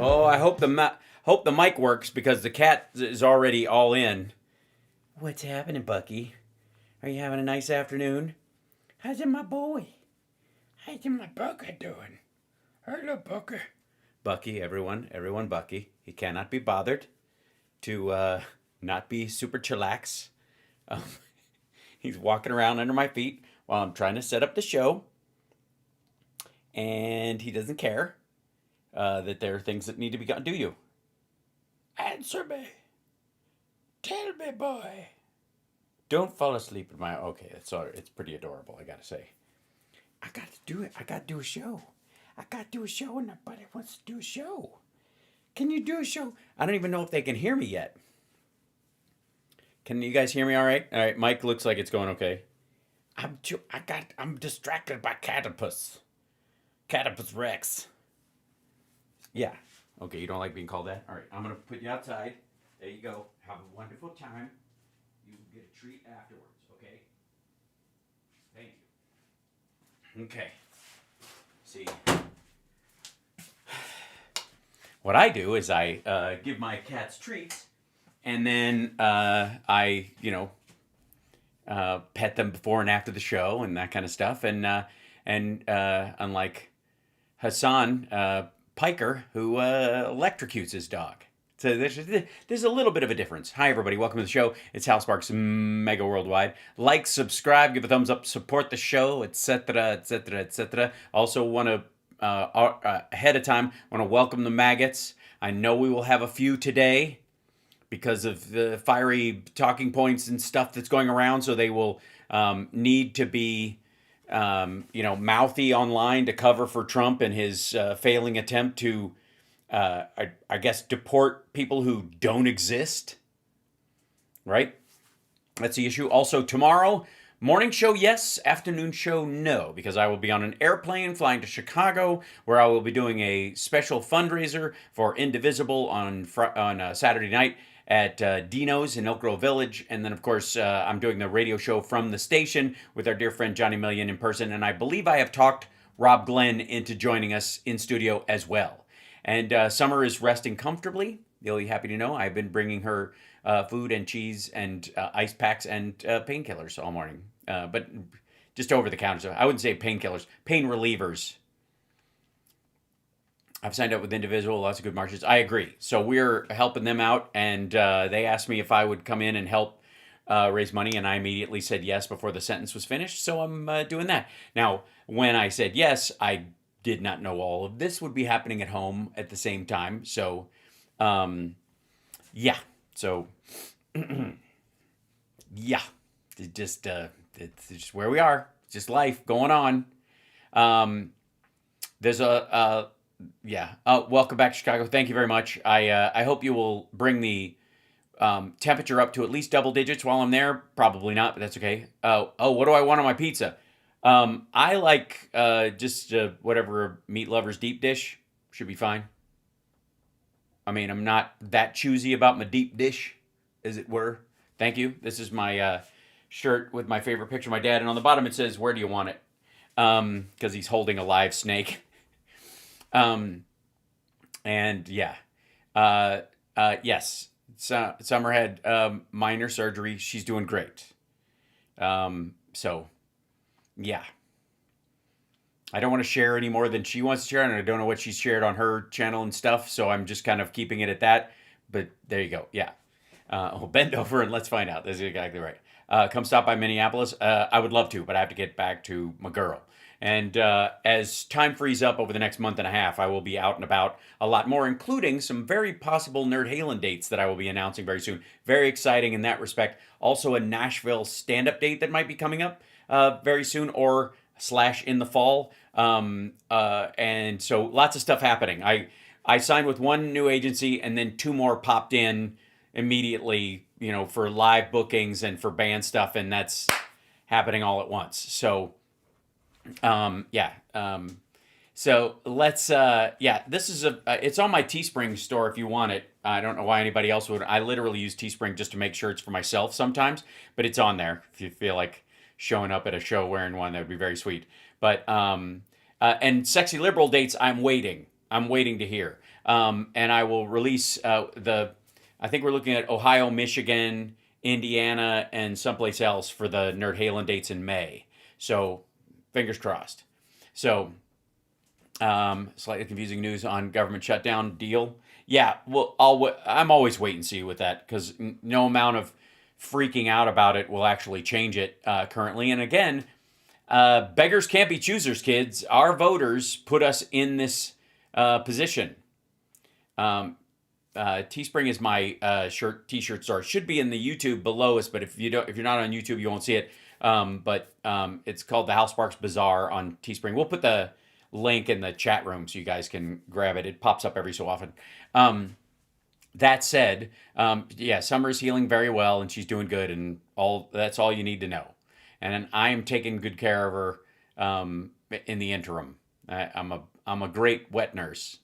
Oh, I hope hope the mic works because the cat is already all in. What's happening, Bucky? Are you having a nice afternoon? How's it, my boy? How's my Bucky doing? Hello, Bucky. Bucky, everyone, Bucky. He cannot be bothered to not be super chillax. Um, he's walking around under my feet while I'm trying to set up the show, and he doesn't care that there are things that need to be done. Do you? Answer me. Tell me, boy. Don't fall asleep in my. Okay, it's all right. It's pretty adorable, I gotta say. I got to do it. I got to do a show. I got to do a show, and nobody wants to do a show. Can you do a show? I don't even know if they can hear me yet. Can you guys hear me all right? All right, Mike looks like it's going okay. I'm distracted by Catapus. Catapus Rex. Yeah. Okay, you don't like being called that? All right, I'm going to put you outside. There you go. Have a wonderful time. You will get a treat afterwards, okay? Thank you. Okay. See, what I do is I give my cats treats, and then I pet them before and after the show and that kind of stuff. And unlike Hassan Piker, who electrocutes his dog. So there's a little bit of a difference. Hi, everybody. Welcome to the show. It's Hal Sparks, Mega Worldwide. Like, subscribe, give a thumbs up, support the show, etc., etc., etc. Also want to, ahead of time, want to welcome the maggots. I know we will have a few today because of the fiery talking points and stuff that's going around, so they will need to be mouthy online to cover for Trump and his failing attempt to I guess deport people who don't exist, right? That's the issue. Also, tomorrow, morning show, yes. Afternoon show, no. Because I will be on an airplane flying to Chicago, where I will be doing a special fundraiser for Indivisible on Saturday night at Dino's in Elk Grove Village. And then, of course, I'm doing the radio show from the station with our dear friend Johnny Million in person. And I believe I have talked Rob Glenn into joining us in studio as well. And Summer is resting comfortably. You'll be happy to know I've been bringing her food and cheese and ice packs and painkillers all morning. But just over the counter. So I wouldn't say painkillers, pain relievers. I've signed up with Indivisible, lots of good marches. I agree. So we're helping them out. And they asked me if I would come in and help raise money. And I immediately said yes before the sentence was finished. So I'm doing that. Now, when I said yes, I did not know all of this would be happening at home at the same time. So, yeah. So, yeah. It's just where we are. It's just life going on. There's yeah. Welcome back to Chicago. Thank you very much. I hope you will bring the temperature up to at least double digits while I'm there. Probably not, but that's okay. What do I want on my pizza? I like just whatever meat lover's deep dish should be fine. I mean, I'm not that choosy about my deep dish, as it were. Thank you. This is my shirt with my favorite picture of my dad, and on the bottom it says, "Where do you want it?" Because he's holding a live snake. And yeah, yes. Summer had minor surgery. She's doing great. So. Yeah. I don't want to share any more than she wants to share, and I don't know what she's shared on her channel and stuff, so I'm just kind of keeping it at that. But there you go. Yeah. We'll bend over and let's find out. That's exactly right. Come stop by Minneapolis. I would love to, but I have to get back to my girl. And as time frees up over the next month and a half, I will be out and about a lot more, including some very possible Nerd Halen dates that I will be announcing very soon. Very exciting in that respect. Also a Nashville stand-up date that might be coming up very soon, or / in the fall. And so lots of stuff happening. I signed with one new agency, and then 2 more popped in immediately, for live bookings and for band stuff, and that's happening all at once. So, yeah. So let's, yeah, this is it's on my Teespring store if you want it. I don't know why anybody else would. I literally use Teespring just to make shirts for myself sometimes, but it's on there if you feel like showing up at a show wearing one. That would be very sweet. But and sexy liberal dates, I'm waiting. I'm waiting to hear. And I will release I think we're looking at Ohio, Michigan, Indiana, and someplace else for the Nerd Halen dates in May. So fingers crossed. So slightly confusing news on government shutdown deal. Yeah, well, I'm always wait and see with that because no amount of freaking out about it will actually change it currently. And again, beggars can't be choosers, kids. Our voters put us in this position. Teespring is my t-shirt store. It should be in the YouTube below us, but if you're not on YouTube, you won't see it. But it's called the Hal Sparks Bazaar on Teespring. We'll put the link in the chat room so you guys can grab it. It pops up every so often. That said, yeah, Summer's healing very well and she's doing good, and that's all you need to know. And I am taking good care of her in the interim. I'm a great wet nurse.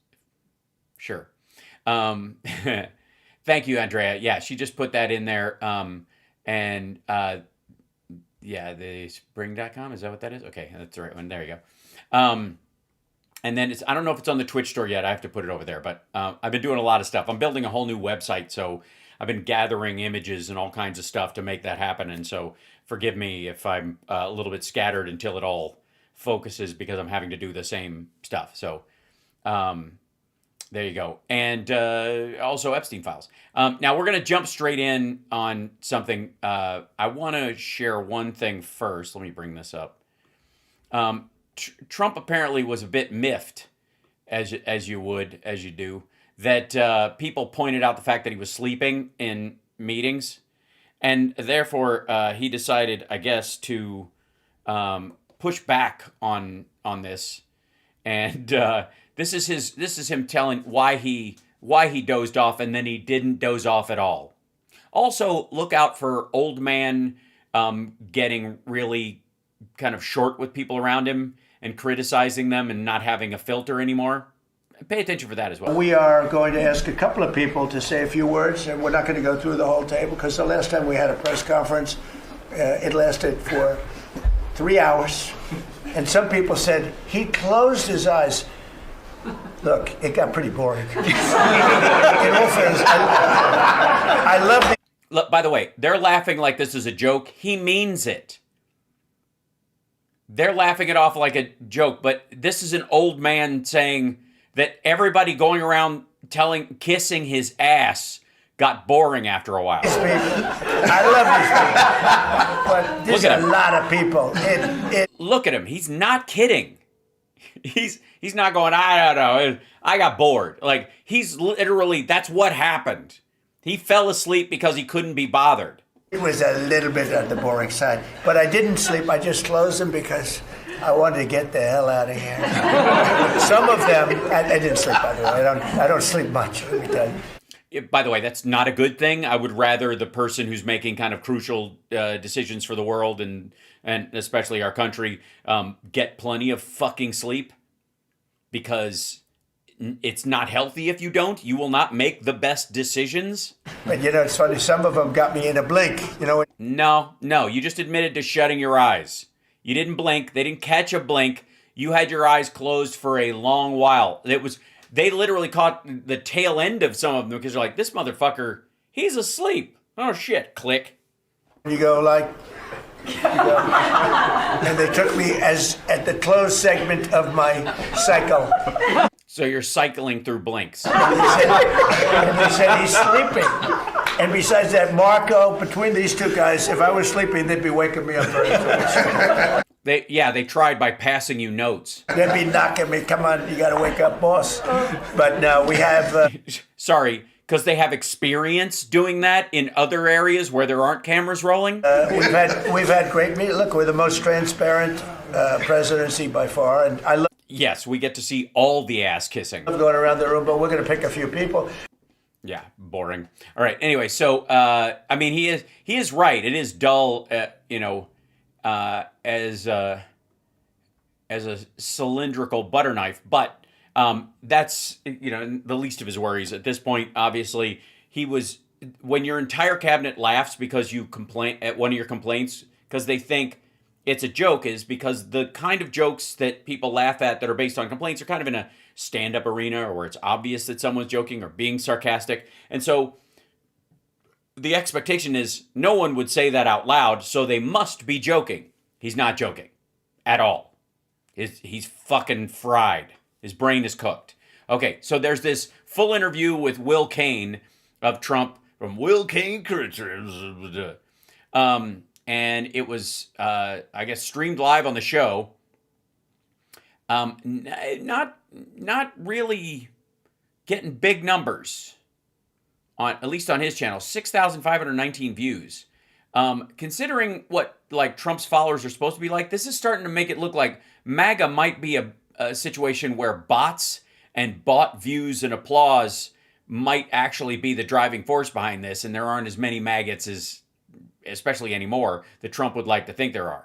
Sure. Thank you, Andrea. Yeah, she just put that in there. And yeah, the spring.com, is that what that is? Okay, that's the right one. There you go. And then I don't know if it's on the Twitch store yet. I have to put it over there, but I've been doing a lot of stuff. I'm building a whole new website, so I've been gathering images and all kinds of stuff to make that happen. And so forgive me if I'm a little bit scattered until it all focuses, because I'm having to do the same stuff. So there you go. And also Epstein Files. Now we're going to jump straight in on something. I want to share one thing first. Let me bring this up. Trump apparently was a bit miffed, as you do, that people pointed out the fact that he was sleeping in meetings, and therefore he decided, I guess, to push back on this, and this is him telling why he dozed off, and then he didn't doze off at all. Also, look out for old man getting really kind of short with people around him and criticizing them and not having a filter anymore. Pay attention for that as well. We are going to ask a couple of people to say a few words, and we're not going to go through the whole table, because the last time we had a press conference, it lasted for 3 hours, and some people said he closed his eyes. Look, it got pretty boring. In all fairness, I love the... Look, by the way, they're laughing like this is a joke. He means it. They're laughing it off like a joke, but this is an old man saying that everybody going around kissing his ass got boring after a while. I love these people, but there's a lot of people. Look at him. He's not kidding. He's not going, I don't know, I got bored. Like, he's literally, that's what happened. He fell asleep because he couldn't be bothered. It was a little bit on the boring side, but I didn't sleep. I just closed them because I wanted to get the hell out of here. Some of them, I didn't sleep, by the way. I don't sleep much, let me tell you. By the way, that's not a good thing. I would rather the person who's making kind of crucial decisions for the world and especially our country get plenty of fucking sleep, because it's not healthy if you don't. You will not make the best decisions. But it's funny, some of them got me in a blink. No, you just admitted to shutting your eyes. You didn't blink. They didn't catch a blink. You had your eyes closed for a long while. They literally caught the tail end of some of them, because they're like, this motherfucker, he's asleep. Oh shit, click. You go like, and they took me as at the closed segment of my cycle. So you're cycling through blinks. And they said he's sleeping. And besides that, Marco, between these two guys, if I was sleeping, they'd be waking me up very fast. They tried by passing you notes. They'd be knocking me, come on, you got to wake up, boss. But no, we have... Sorry, because they have experience doing that in other areas where there aren't cameras rolling? We've had great meetings. Look, we're the most transparent presidency by far, and I love... Yes, we get to see all the ass kissing. I'm going around the room, but we're going to pick a few people. Yeah, boring. All right. Anyway, so I mean, he is right. It is dull, as a cylindrical butter knife, but that's the least of his worries at this point. Obviously, when your entire cabinet laughs because you complain at one of your complaints because they think it's a joke, is because the kind of jokes that people laugh at that are based on complaints are kind of in a stand-up arena or where it's obvious that someone's joking or being sarcastic. And so the expectation is no one would say that out loud, so they must be joking. He's not joking at all. He's fucking fried. His brain is cooked. Okay, so there's this full interview with Will Cain of Trump from Will Cain Criticism. And it was, I guess, streamed live on the show. Not really getting big numbers on, at least on his channel, 6,519 views. Considering what like Trump's followers are supposed to be like, this is starting to make it look like MAGA might be a situation where bots and bought views and applause might actually be the driving force behind this, and there aren't as many maggots as, especially anymore, that Trump would like to think there are.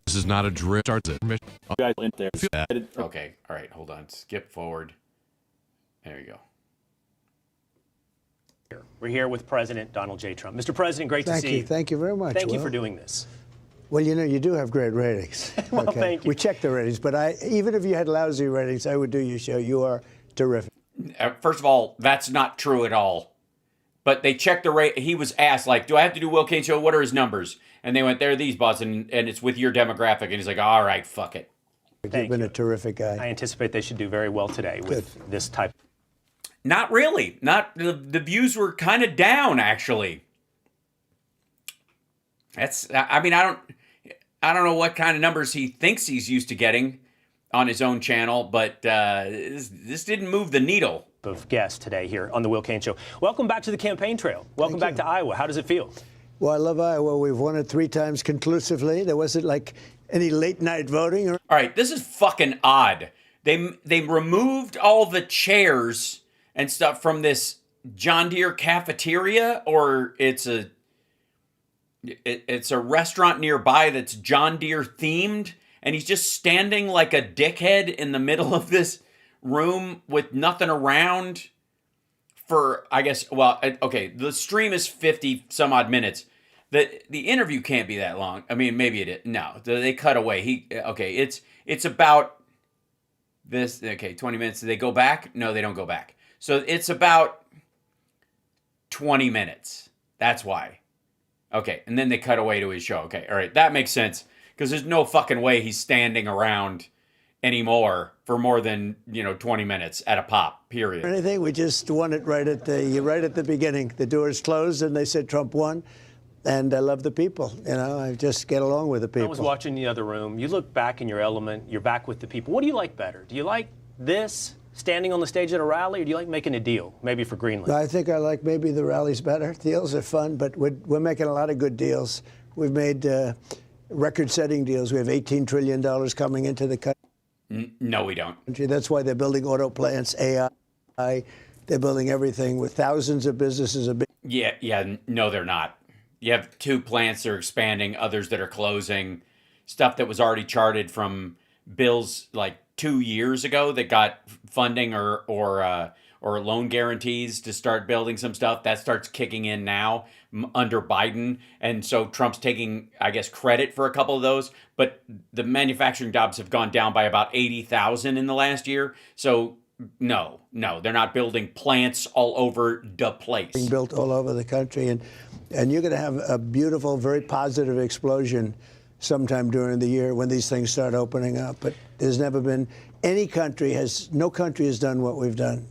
This is not a drill. Okay, all right, hold on. Skip forward. There you go. We're here with President Donald J. Trump. Mr. President, great to see you. Thank you very much. Thank you for doing this. Well, you know, you do have great ratings. Well, thank you. We check the ratings, but even if you had lousy ratings, I would do your show. You are terrific. First of all, that's not true at all. But they checked the rate. He was asked, like, do I have to do Will Cain show? What are his numbers? And they went, there are these bots, and it's with your demographic. And he's like, all right, fuck it. You've been a terrific guy. I anticipate they should do very well today with this type. Not really. Not the views were kind of down, actually. That's. I mean, I don't know what kind of numbers he thinks he's used to getting on his own channel, but this didn't move the needle. Of guests today here on the Will Cain Show. Welcome back to the campaign trail. Welcome back to Iowa. How does it feel? Well, I love Iowa. We've won it 3 times conclusively. There wasn't like any late night voting. All right, this is fucking odd. They removed all the chairs and stuff from this John Deere cafeteria, or it's a restaurant nearby that's John Deere themed, and he's just standing like a dickhead in the middle of this room with nothing around for, I guess, well, okay, the stream is 50 some odd minutes. The interview can't be that long. I mean, maybe it is. No, they cut away. It's about this. Okay, 20 minutes. Do they go back? No, they don't go back. So it's about 20 minutes. That's why. Okay, and then they cut away to his show. Okay, all right, that makes sense, because there's no fucking way he's standing around anymore for more than 20 minutes at a pop, period. Anything, we just won it right at the beginning. The doors closed and they said Trump won, and I love the people. I just get along with the people. I was watching the other room. You look back in your element. You're back with the people. What do you like better? Do you like this, standing on the stage at a rally, or do you like making a deal, maybe for Greenland? I think I like maybe the rallies better. Deals are fun, but we're making a lot of good deals. We've made record-setting deals. We have $18 trillion coming into the country. No, we don't. That's why they're building auto plants, AI. They're building everything with thousands of businesses. Yeah, no, they're not. You have 2 plants that are expanding, others that are closing, stuff that was already charted from bills like 2 years ago that got funding or loan guarantees to start building some stuff. That starts kicking in now under Biden. And so Trump's taking, I guess, credit for a couple of those. But the manufacturing jobs have gone down by about 80,000 in the last year. So no, they're not building plants all over the place. Being built all over the country. And you're going to have a beautiful, very positive explosion sometime during the year when these things start opening up. But there's never been no country has done what we've done.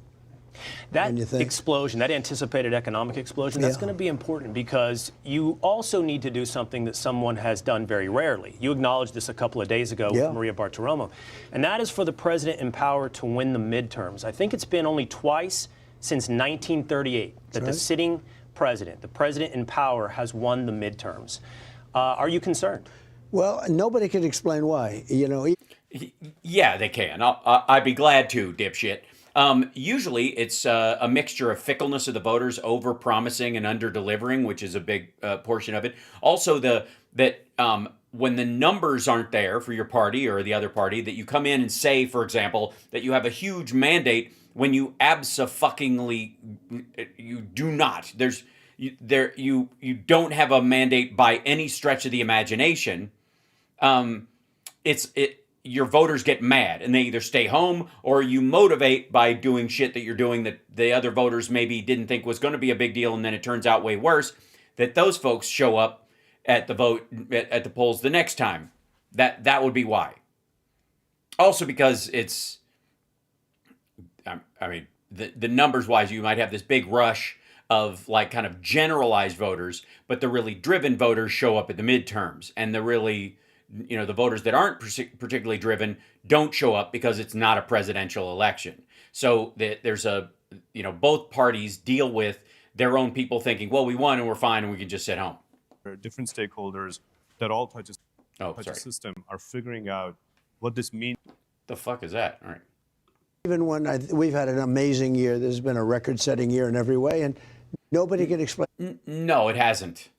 That explosion, that anticipated economic explosion, that's going to be important, because you also need to do something that someone has done very rarely. You acknowledged this a couple of days ago with Maria Bartiromo, and that is for the president in power to win the midterms. I think it's been only twice since 1938 that the sitting president, the president in power, has won the midterms. Are you concerned? Well, nobody can explain why. Yeah, they can. I'd be glad to, dipshit. Usually it's a mixture of fickleness of the voters, over-promising and under-delivering, which is a big portion of it. Also, when the numbers aren't there for your party or the other party, that you come in and say, for example, that you have a huge mandate when you you do not. you don't have a mandate by any stretch of the imagination, your voters get mad and they either stay home, or you motivate by doing shit that you're doing that the other voters maybe didn't think was going to be a big deal, and then it turns out way worse, that those folks show up at the polls the next time. That would be why. Also because it's, I mean, the numbers wise, you might have this big rush of like kind of generalized voters, but the really driven voters show up at the midterms, and the really, the voters that aren't particularly driven don't show up because it's not a presidential election. So there's both parties deal with their own people thinking, well, we won and we're fine and we can just sit home. Different stakeholders that all touch a system are figuring out what this means. The fuck is that? All right. Even when we've had an amazing year, there's been a record-setting year in every way, and nobody can explain. No, it hasn't.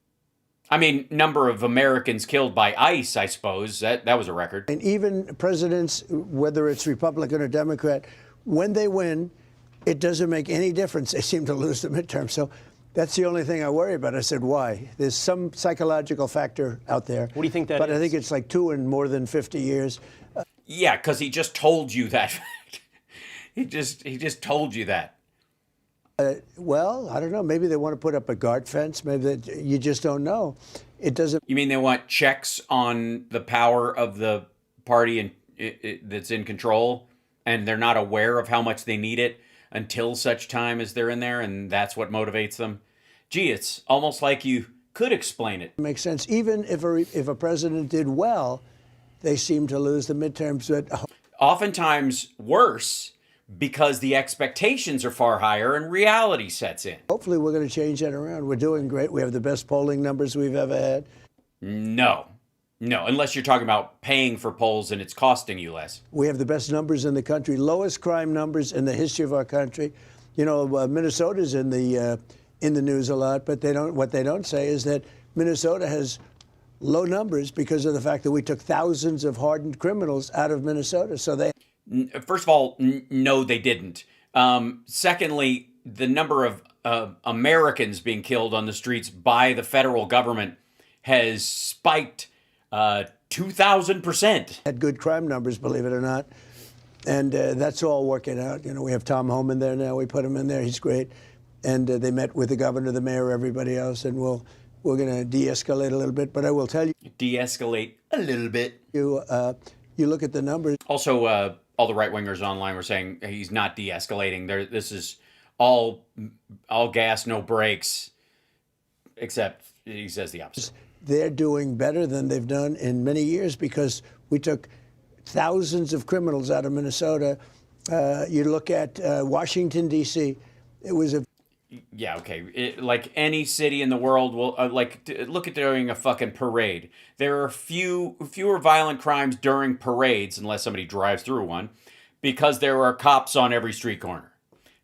I mean, number of Americans killed by ICE, I suppose, that was a record. And even presidents, whether it's Republican or Democrat, when they win, it doesn't make any difference. They seem to lose the midterm. So that's the only thing I worry about. I said, why? There's some psychological factor out there. What do you think that is? But I think it's like 2 in more than 50 years. Yeah, because he just told you that. he just told you that. Well, I don't know. Maybe they want to put up a guard fence. Maybe you just don't know. It doesn't. You mean they want checks on the power of the party that's in control, and they're not aware of how much they need it until such time as they're in there, and that's what motivates them? Gee, it's almost like you could explain it. Makes sense. Even if a president did well, they seem to lose the midterms. But oftentimes worse, because the expectations are far higher and reality sets in. Hopefully we're going to change that around. We're doing great. We have the best polling numbers we've ever had. No, unless you're talking about paying for polls and it's costing you less. We have the best numbers in the country, lowest crime numbers in the history of our country. Minnesota's in the news a lot, but what they don't say is that Minnesota has low numbers because of the fact that we took thousands of hardened criminals out of Minnesota. So they... First of all, no, they didn't. Secondly, the number of Americans being killed on the streets by the federal government has spiked 2,000%. Had good crime numbers, believe it or not. And that's all working out. We have Tom Homan there now. We put him in there. He's great. And they met with the governor, the mayor, everybody else. And we're going to de-escalate a little bit. But I will tell you. De-escalate a little bit. You look at the numbers. Also, all the right-wingers online were saying he's not de-escalating. This is all gas, no brakes, except he says the opposite. They're doing better than they've done in many years because we took thousands of criminals out of Minnesota. You look at Washington, D.C., it was a... Yeah, okay. Like any city in the world will look at doing a fucking parade. There are fewer violent crimes during parades, unless somebody drives through one, because there are cops on every street corner.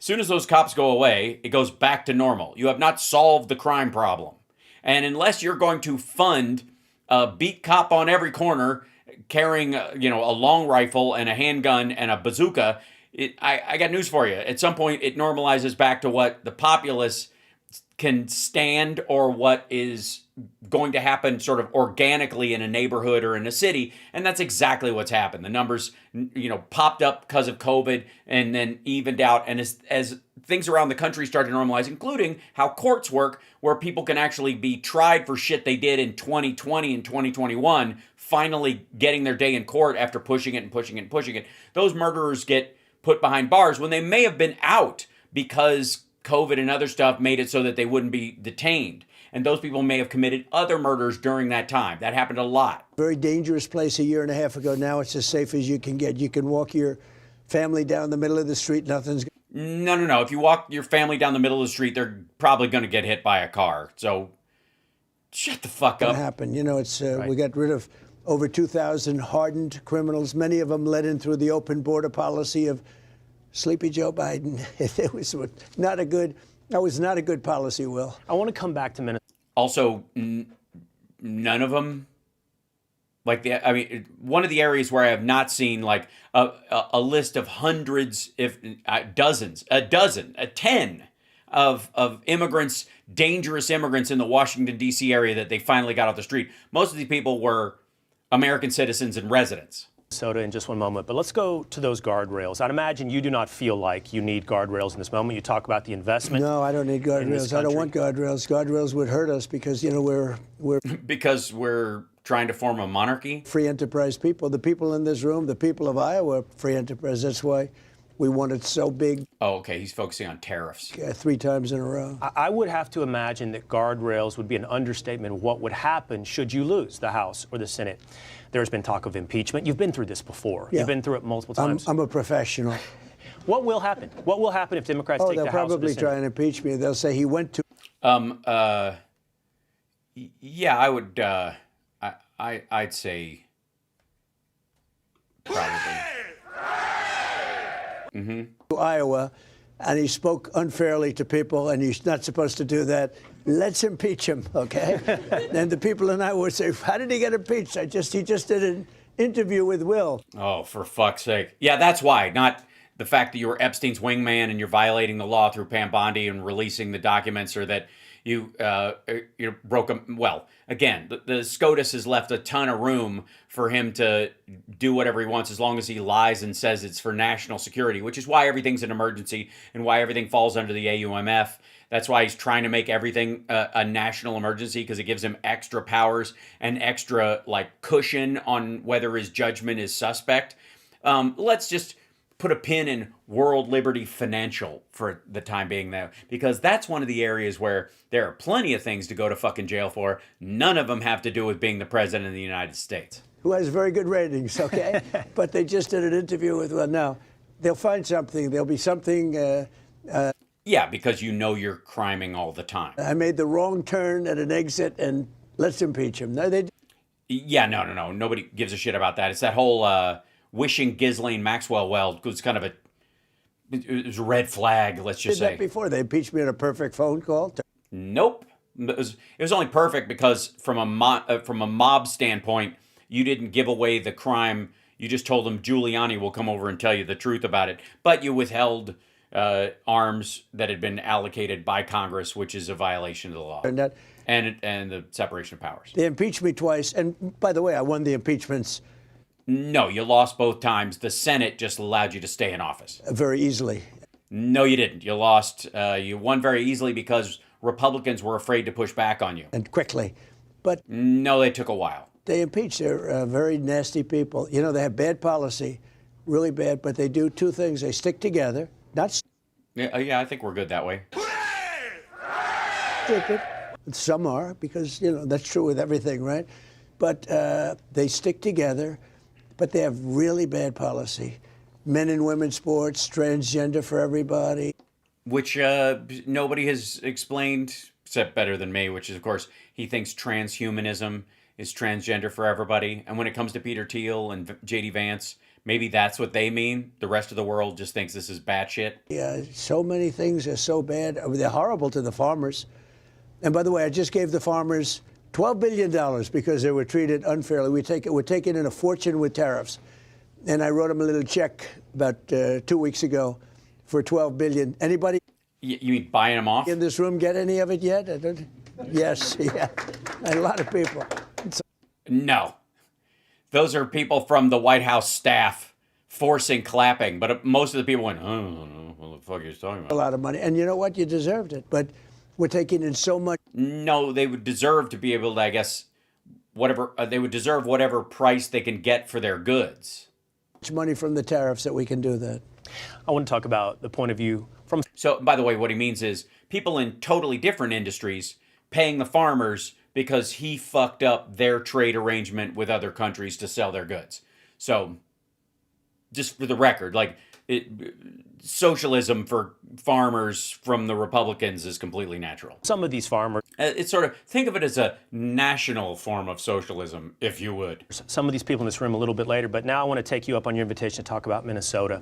As soon as those cops go away, it goes back to normal. You have not solved the crime problem. And unless you're going to fund a beat cop on every corner carrying a long rifle and a handgun and a bazooka, I got news for you. At some point, it normalizes back to what the populace can stand, or what is going to happen sort of organically in a neighborhood or in a city. And that's exactly what's happened. The numbers, popped up because of COVID and then evened out. And as things around the country start to normalize, including how courts work, where people can actually be tried for shit they did in 2020 and 2021, finally getting their day in court after pushing it and pushing it and pushing it. Those murderers get put behind bars when they may have been out because COVID and other stuff made it so that they wouldn't be detained. And those people may have committed other murders during that time. That happened a lot. Very dangerous place a year and a half ago. Now it's as safe as you can get. You can walk your family down the middle of the street. Nothing's... No. If you walk your family down the middle of the street, they're probably going to get hit by a car. So shut the fuck up. Happen. Right. We got rid of over 2,000 hardened criminals, many of them let in through the open border policy of Sleepy Joe Biden. It was not a good policy, Will. I want to come back to Minnesota. Also, none of them, one of the areas where I have not seen like a list of hundreds, if dozens, 10 of immigrants, dangerous immigrants in the Washington, D.C. area that they finally got off the street. Most of these people were American citizens and residents. Minnesota in just one moment, but let's go to those guardrails. I'd imagine you do not feel like you need guardrails in this moment. You talk about the investment. No, I don't need guardrails. I don't want guardrails. Guardrails would hurt us because, you know, we're because we're trying to form a monarchy. Free enterprise people. The people in this room, the people of Iowa, are free enterprise. That's why we want it so big. Oh, okay. He's focusing on tariffs. 3 times in a row. I would have to imagine that guardrails would be an understatement of what would happen should you lose the House or the Senate. There's been talk of impeachment. You've been through this before. Yeah. You've been through it multiple times. I'm a professional. What will happen? What will happen if Democrats take the House or the Senate? They'll probably try and impeach me. They'll say he went to... Yeah, I would... I'd say... Probably. To Iowa, and he spoke unfairly to people, and he's not supposed to do that. Let's impeach him, okay? And the people in Iowa would say, how did he get impeached? He just did an interview with Will. Oh, for fuck's sake. Yeah, that's why, not the fact that you were Epstein's wingman and you're violating the law through Pam Bondi and releasing the documents, or that you broke them. Well, again, the SCOTUS has left a ton of room for him to do whatever he wants as long as he lies and says it's for national security, which is why everything's an emergency and why everything falls under the AUMF. That's why he's trying to make everything a national emergency, because it gives him extra powers and extra cushion on whether his judgment is suspect. Let's just put a pin in World Liberty Financial for the time being, though, because that's one of the areas where there are plenty of things to go to fucking jail for. None of them have to do with being the president of the United States. Who has very good ratings, okay? But they just did an interview with, well, now, they'll find something. There'll be something... Yeah, because you know you're criming all the time. I made the wrong turn at an exit, and let's impeach him. No, they... Yeah, no. Nobody gives a shit about that. It's that whole wishing Ghislaine Maxwell well. It was kind of it was a red flag, let's just say. Did that before. They impeached me on a perfect phone call. Nope. It was only perfect because from a mob standpoint, you didn't give away the crime. You just told them Giuliani will come over and tell you the truth about it. But you withheld arms that had been allocated by Congress, which is a violation of the law. And the separation of powers. They impeached me twice. And by the way, I won the impeachments. No, you lost both times. The Senate just allowed you to stay in office. Very easily. No, you didn't. You lost. You won very easily because Republicans were afraid to push back on you. And quickly. But no, they took a while. They impeach. They're very nasty people. You know, they have bad policy, really bad, but they do 2 things. They stick together. Not yeah, I think we're good that way. stupid. Some are, because, you know, that's true with everything, right? But they stick together, but they have really bad policy. Men and women's sports, transgender for everybody. Which nobody has explained, except better than me, which is, of course, he thinks transhumanism is transgender for everybody. And when it comes to Peter Thiel and J.D. Vance, maybe that's what they mean. The rest of the world just thinks this is batshit. Yeah, so many things are so bad. I mean, they're horrible to the farmers. And by the way, I just gave the farmers $12 billion because they were treated unfairly. We're taking in a fortune with tariffs. And I wrote them a little check about 2 weeks ago for $12 billion. Anybody? You mean buying them off? In this room get any of it yet? Yes, yeah. A lot of people. No. Those are people from the White House staff forcing clapping. But most of the people went, I don't know what the fuck are you talking about? A lot of money. And you know what? You deserved it. But we're taking in so much. No, they would deserve to be able to, I guess, they would deserve whatever price they can get for their goods. Money from the tariffs that we can do that. I want to talk about the point of view from... So, by the way, what he means is people in totally different industries paying the farmers because he fucked up their trade arrangement with other countries to sell their goods. So, just for the record, socialism for farmers from the Republicans is completely natural. Some of these farmers... It's sort of, think of it as a national form of socialism, if you would. Some of these people in this room a little bit later, but now I want to take you up on your invitation to talk about Minnesota.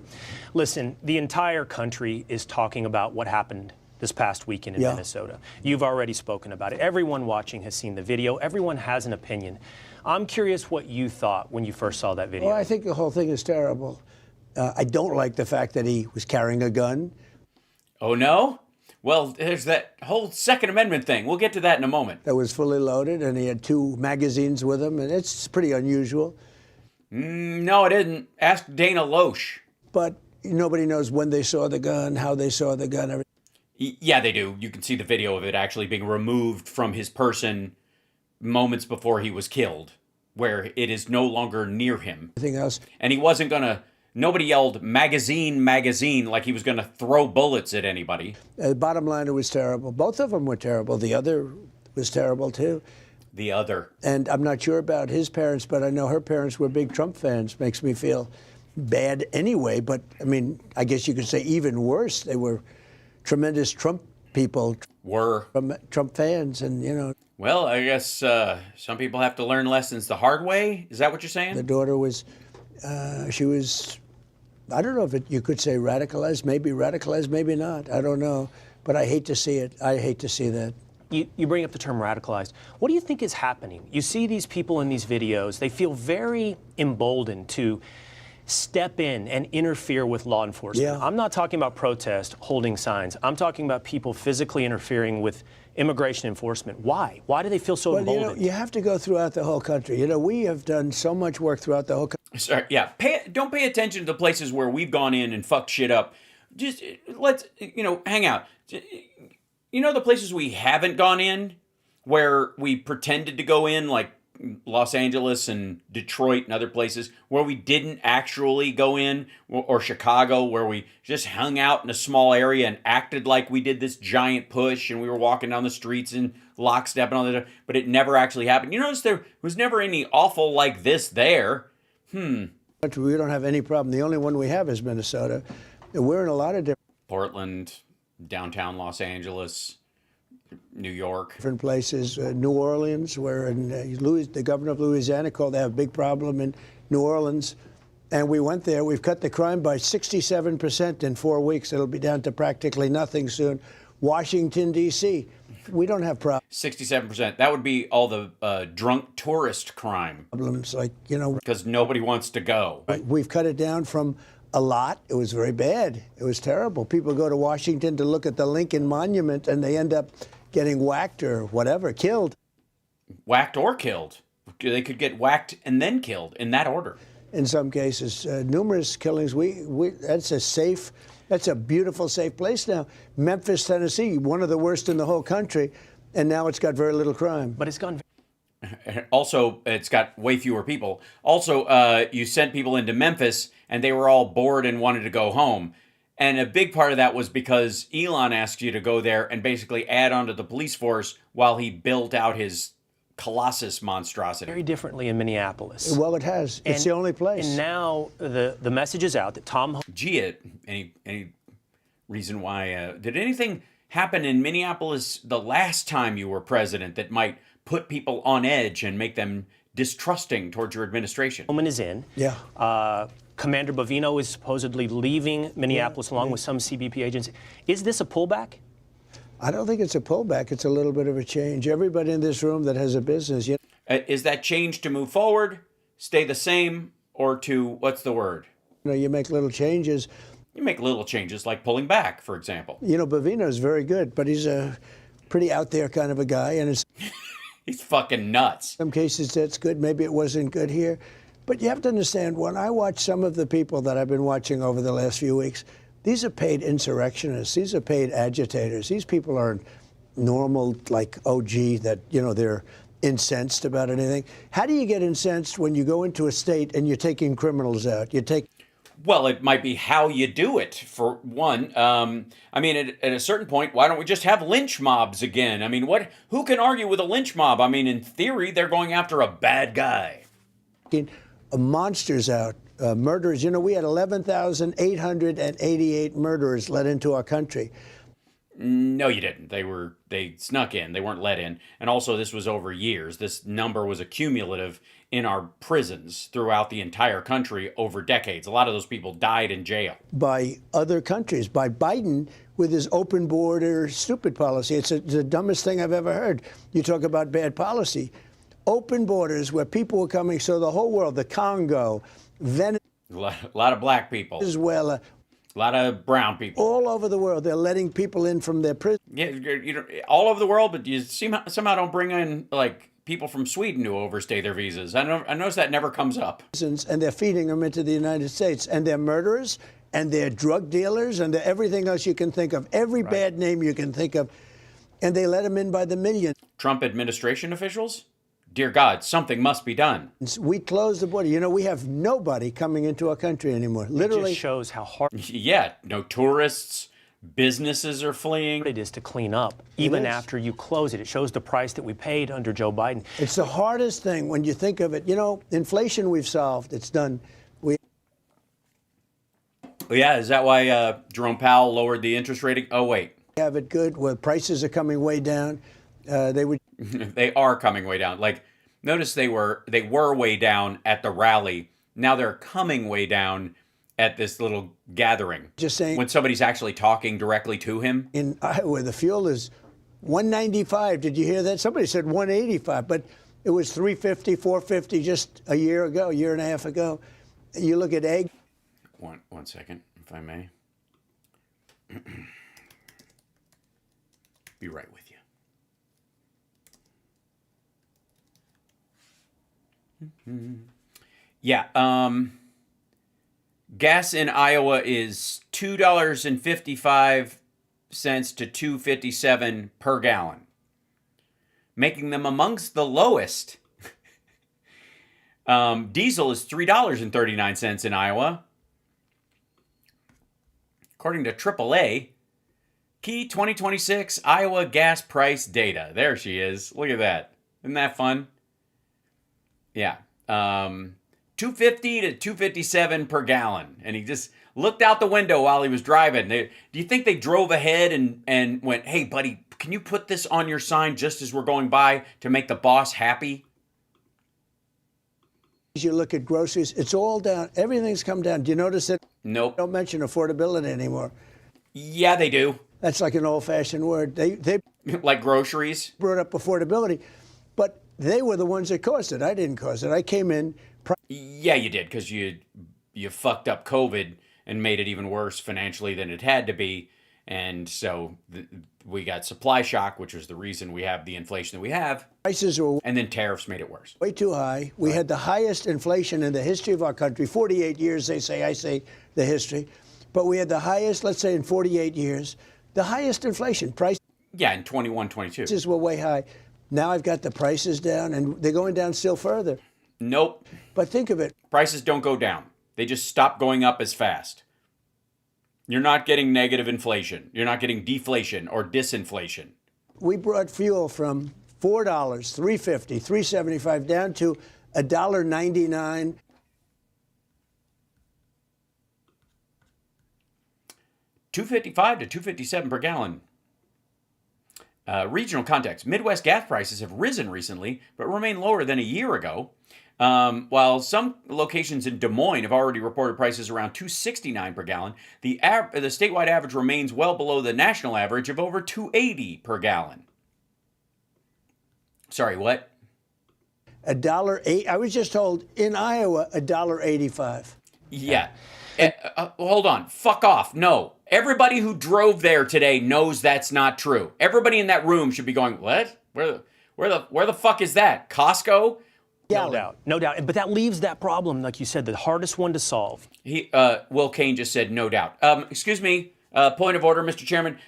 Listen, the entire country is talking about what happened this past weekend in Minnesota. You've already spoken about it. Everyone watching has seen the video. Everyone has an opinion. I'm curious what you thought when you first saw that video. Well, I think the whole thing is terrible. I don't like the fact that he was carrying a gun. Oh, no? Well, there's that whole Second Amendment thing. We'll get to that in a moment. That was fully loaded, and he had 2 magazines with him, and it's pretty unusual. No, it isn't. Ask Dana Loesch. But nobody knows when they saw the gun, how they saw the gun, everything. Yeah, they do. You can see the video of it actually being removed from his person moments before he was killed, where it is no longer near him. Anything else? And he wasn't going to, nobody yelled, magazine, magazine, like he was going to throw bullets at anybody. Bottom line, it was terrible. Both of them were terrible. The other was terrible, too. The other. And I'm not sure about his parents, but I know her parents were big Trump fans. Makes me feel bad anyway. But, I mean, I guess you could say even worse. They were tremendous Trump people. Trump fans, and, you know. Well, I guess some people have to learn lessons the hard way. Is that what you're saying? The daughter was, she was, I don't know if you could say radicalized, maybe not. I don't know. But I hate to see it. I hate to see that. You bring up the term radicalized. What do you think is happening? You see these people in these videos, they feel very emboldened to step in and interfere with law enforcement. Yeah. I'm not talking about protest, holding signs. I'm talking about people physically interfering with immigration enforcement. Why? Why do they feel so emboldened? You know, you have to go throughout the whole country. You know, we have done so much work throughout the whole country. Sorry, yeah. Don't pay attention to the places where we've gone in and fucked shit up. Just let's, hang out. You know the places we haven't gone in, where we pretended to go in, like Los Angeles and Detroit and other places, where we didn't actually go in, or Chicago, where we just hung out in a small area and acted like we did this giant push and we were walking down the streets in lockstep and all that, but it never actually happened. You notice there was never any awful like this there. We don't have any problem. The only one we have is Minnesota. We're in a lot of Portland, downtown Los Angeles, New York. different places. New Orleans, where the governor of Louisiana called they have a big problem in New Orleans. And we went there. We've cut the crime by 67% in 4 weeks. It'll be down to practically nothing soon. Washington, D.C., we don't have problems. 67%. That would be all the drunk tourist crime. Problems like, because nobody wants to go. We've cut it down from a lot. It was very bad. It was terrible. People go to Washington to look at the Lincoln Monument, and they end up getting whacked or whatever, killed. Whacked or killed. They could get whacked and then killed, in that order. In some cases, numerous killings. That's a beautiful, safe place now. Memphis, Tennessee, one of the worst in the whole country, and now it's got very little crime. But it's gone. Also, it's got way fewer people. Also, you sent people into Memphis, and they were all bored and wanted to go home. And a big part of that was because Elon asked you to go there and basically add on to the police force while he built out his Colossus monstrosity. Very differently in Minneapolis. Well, it has. It's the only place. And now the message is out that Tom... Gee, any reason why... did anything happen in Minneapolis the last time you were president that might put people on edge and make them distrusting towards your administration? Woman is in. Yeah. Commander Bovino is supposedly leaving Minneapolis along with some CBP agents. Is this a pullback? I don't think it's a pullback. It's a little bit of a change. Everybody in this room that has a business... is that change to move forward, stay the same, or to, what's the word? You make little changes. You make little changes, like pulling back, for example. Bovino's very good, but he's a pretty out there kind of a guy, and it's... He's fucking nuts. In some cases, that's good. Maybe it wasn't good here. But you have to understand, when I watch some of the people that I've been watching over the last few weeks, these are paid insurrectionists. These are paid agitators. These people aren't normal, like, that, they're incensed about anything. How do you get incensed when you go into a state and you're taking criminals out? Well, it might be how you do it, for one. At a certain point, why don't we just have lynch mobs again? Who can argue with a lynch mob? In theory, they're going after a bad guy. Monsters out, murderers. We had 11,888 murderers let into our country. No, you didn't. They snuck in. They weren't let in. And also, this was over years. This number was accumulative in our prisons throughout the entire country over decades. A lot of those people died in jail. By other countries, by Biden with his open border stupid policy. It's the dumbest thing I've ever heard. You talk about bad policy. Open borders where people were coming, so the whole world, the Congo, Venezuela. A lot of black people. A lot of brown people. All over the world. They're letting people in from their prison. Yeah, all over the world, but you somehow don't bring in, like, people from Sweden who overstay their visas. I notice that never comes up. And they're feeding them into the United States. And they're murderers, and they're drug dealers, and they're everything else you can think of. Every bad name you can think of. And they let them in by the million. Trump administration officials? Dear God, something must be done. We closed the border. You know, we have nobody coming into our country anymore. Literally. It just shows how hard Yeah, no tourists. Businesses are fleeing. it is to clean up, even after you close it. It shows the price that we paid under Joe Biden. It's the hardest thing when you think of it. You know, inflation we've solved. It's done. Yeah, is that why Jerome Powell lowered the interest rate? Oh, wait. Have it good where prices are coming way down. They are coming way down. Like, notice they were way down at the rally. Now they're coming way down at this little gathering. Just saying, when somebody's actually talking directly to him. In Iowa, the fuel is $1.95. Did you hear that? Somebody said $1.85, but it was $3.50, $4.50 just a year and a half ago. You look at egg. One second, if I may. Be right with you. Yeah, gas in Iowa is $2.55 to $2.57 per gallon, making them amongst the lowest. Diesel is $3.39 in Iowa. According to AAA, key 2026 Iowa gas price data. There she is. Look at that. Isn't that fun? Yeah. $2.50 to $2.57 per gallon. And he just looked out the window while he was driving. Do you think they drove ahead and went, hey, buddy, can you put this on your sign just as we're going by to make the boss happy? You look at groceries, it's all down. Everything's come down. Do you notice that? Nope. They don't mention affordability anymore. Yeah, they do. That's like an old-fashioned word. They like groceries. Brought up affordability, but they were the ones that caused it. I didn't cause it. I came in. Yeah, you did, because you fucked up COVID and made it even worse financially than it had to be. And so we got supply shock, which was the reason we have the inflation that we have. Prices were, and then tariffs made it worse. Way too high. We had the highest inflation in the history of our country. 48 years, they say. I say the history. But we had the highest, let's say in 48 years, the highest inflation. Yeah, in 21, 22. Prices were way high. Now I've got the prices down, and they're going down still further. Nope. But think of it. Prices don't go down. They just stop going up as fast. You're not getting negative inflation. You're not getting deflation or disinflation. We brought fuel from $4, $3.50, $3.75 down to $1.99. $2.55 to $2.57 per gallon. Regional context. Midwest gas prices have risen recently, but remain lower than a year ago. While some locations in Des Moines have already reported prices around $2.69 per gallon, the statewide average remains well below the national average of over $2.80 per gallon. Sorry, what? $1.08. I was just told in Iowa, $1.85. Yeah. Hold on. Fuck off. No. Everybody who drove there today knows that's not true. Everybody in that room should be going, what? Where the fuck is that? Costco? No doubt. No doubt. But that leaves that problem, like you said, the hardest one to solve. Will Kane just said no doubt. Excuse me. Point of order, Mr. Chairman.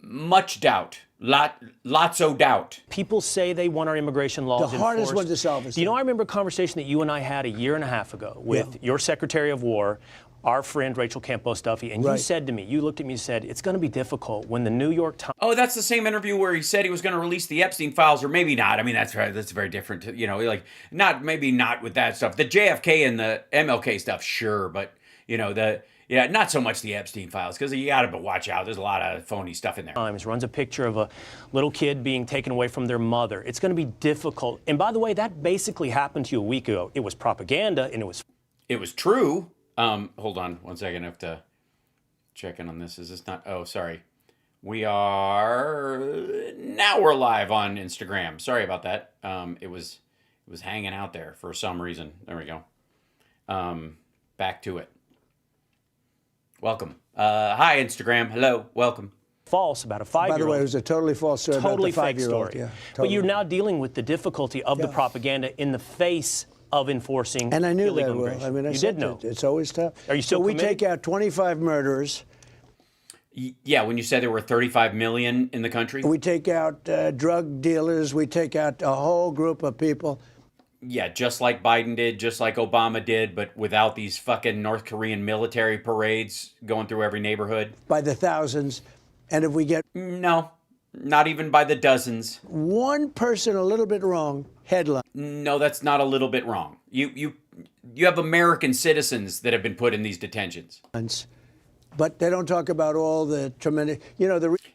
Much doubt. Lots of doubt. People say they want our immigration laws enforced. The hardest one to solve is. Do you know, I remember a conversation that you and I had a year and a half ago with your Secretary of War, our friend Rachel Campos Duffy, and you said to me, you looked at me and said, it's going to be difficult when the New York Times... Oh, that's the same interview where he said he was going to release the Epstein files, or maybe not. I mean, that's very different. You know, like, maybe not with that stuff. The JFK and the MLK stuff, sure, but, you know, not so much the Epstein files, because you got to watch out. There's a lot of phony stuff in there. Times runs a picture of a little kid being taken away from their mother. It's going to be difficult. And by the way, that basically happened to you a week ago. It was propaganda, and it was true. Hold on one second. I have to check in on this. Is this not? Oh, sorry. Now we're live on Instagram. Sorry about that. It was hanging out there for some reason. There we go. Back to it. Welcome. Hi, Instagram. Hello. Welcome. False about a 5-year-old. By the way, it was a totally false story totally about the fake 5-year-old. story. Yeah, But you're now dealing with the difficulty of the propaganda in the face of enforcing and I knew illegal that, Will. immigration. I mean, you did know. It's always tough. Are you still So we committed? take out 25 murderers. Yeah, when you said there were 35 million in the country? We take out drug dealers. We take out a whole group of people. Yeah, just like Biden did, just like Obama did, but without these fucking North Korean military parades going through every neighborhood. By the thousands. And if we get No, not even by the dozens. one person a little bit wrong, headline. No, that's not a little bit wrong. You have American citizens that have been put in these detentions. But they don't talk about all the tremendous,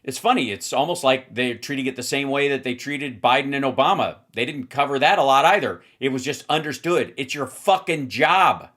It's funny. It's almost like they're treating it the same way that they treated Biden and Obama. They didn't cover that a lot either. It was just understood. It's your fucking job.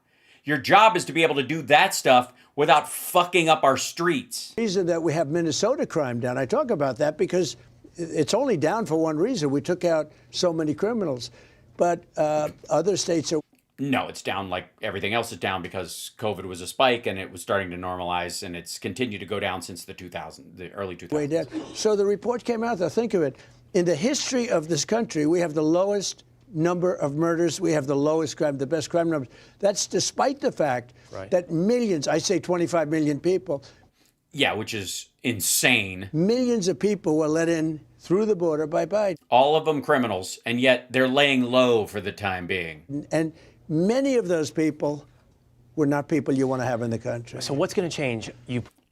Your job is to be able to do that stuff without fucking up our streets. The reason that we have Minnesota crime down, I talk about that because it's only down for one reason. We took out so many criminals. But other states are. No, it's down like everything else is down because COVID was a spike and it was starting to normalize, and it's continued to go down since the early 2000s. Way down. So the report came out, think of it. In the history of this country, we have the lowest number of murders. We have the lowest crime, the best crime numbers. That's despite the fact that millions, I say 25 million people. Yeah, which is insane. Millions of people were let in through the border by Biden. All of them criminals, and yet they're laying low for the time being. And many of those people were not people you want to have in the country. So what's going to change?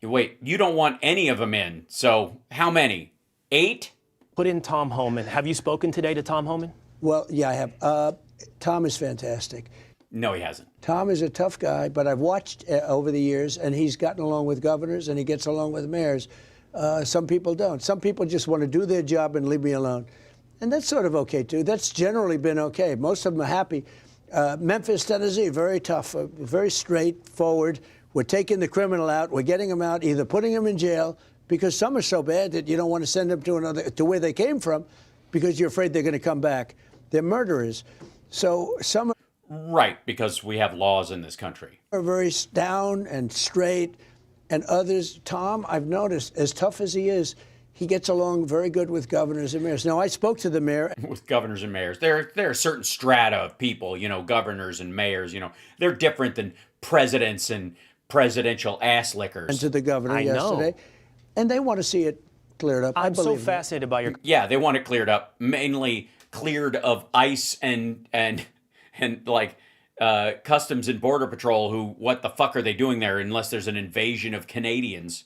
Wait, you don't want any of them in. So how many? 8? Put in Tom Homan. Have you spoken today to Tom Homan? Well, yeah, I have. Tom is fantastic. No, he hasn't. Tom is a tough guy, but I've watched over the years, and he's gotten along with governors, and he gets along with mayors. Some people don't. Some people just want to do their job and leave me alone. And that's sort of okay, too. That's generally been okay. Most of them are happy. Memphis, Tennessee, very tough, very straightforward. We're taking the criminal out. We're getting them out, either putting them in jail, because some are so bad that you don't want to send them to where they came from because you're afraid they're going to come back. They're murderers. So some are. Right, because we have laws in this country. Are very down and straight, and others. Tom, I've noticed, as tough as he is, he gets along very good with governors and mayors. Now, I spoke to the mayor. With governors and mayors. There are a certain strata of people, governors and mayors, they're different than presidents and presidential ass lickers. And to the governor yesterday. And they want to see it cleared up. I'm so fascinated by your. Yeah, they want it cleared up, mainly cleared of ICE and like Customs and Border Patrol, who, what the fuck are they doing there unless there's an invasion of Canadians,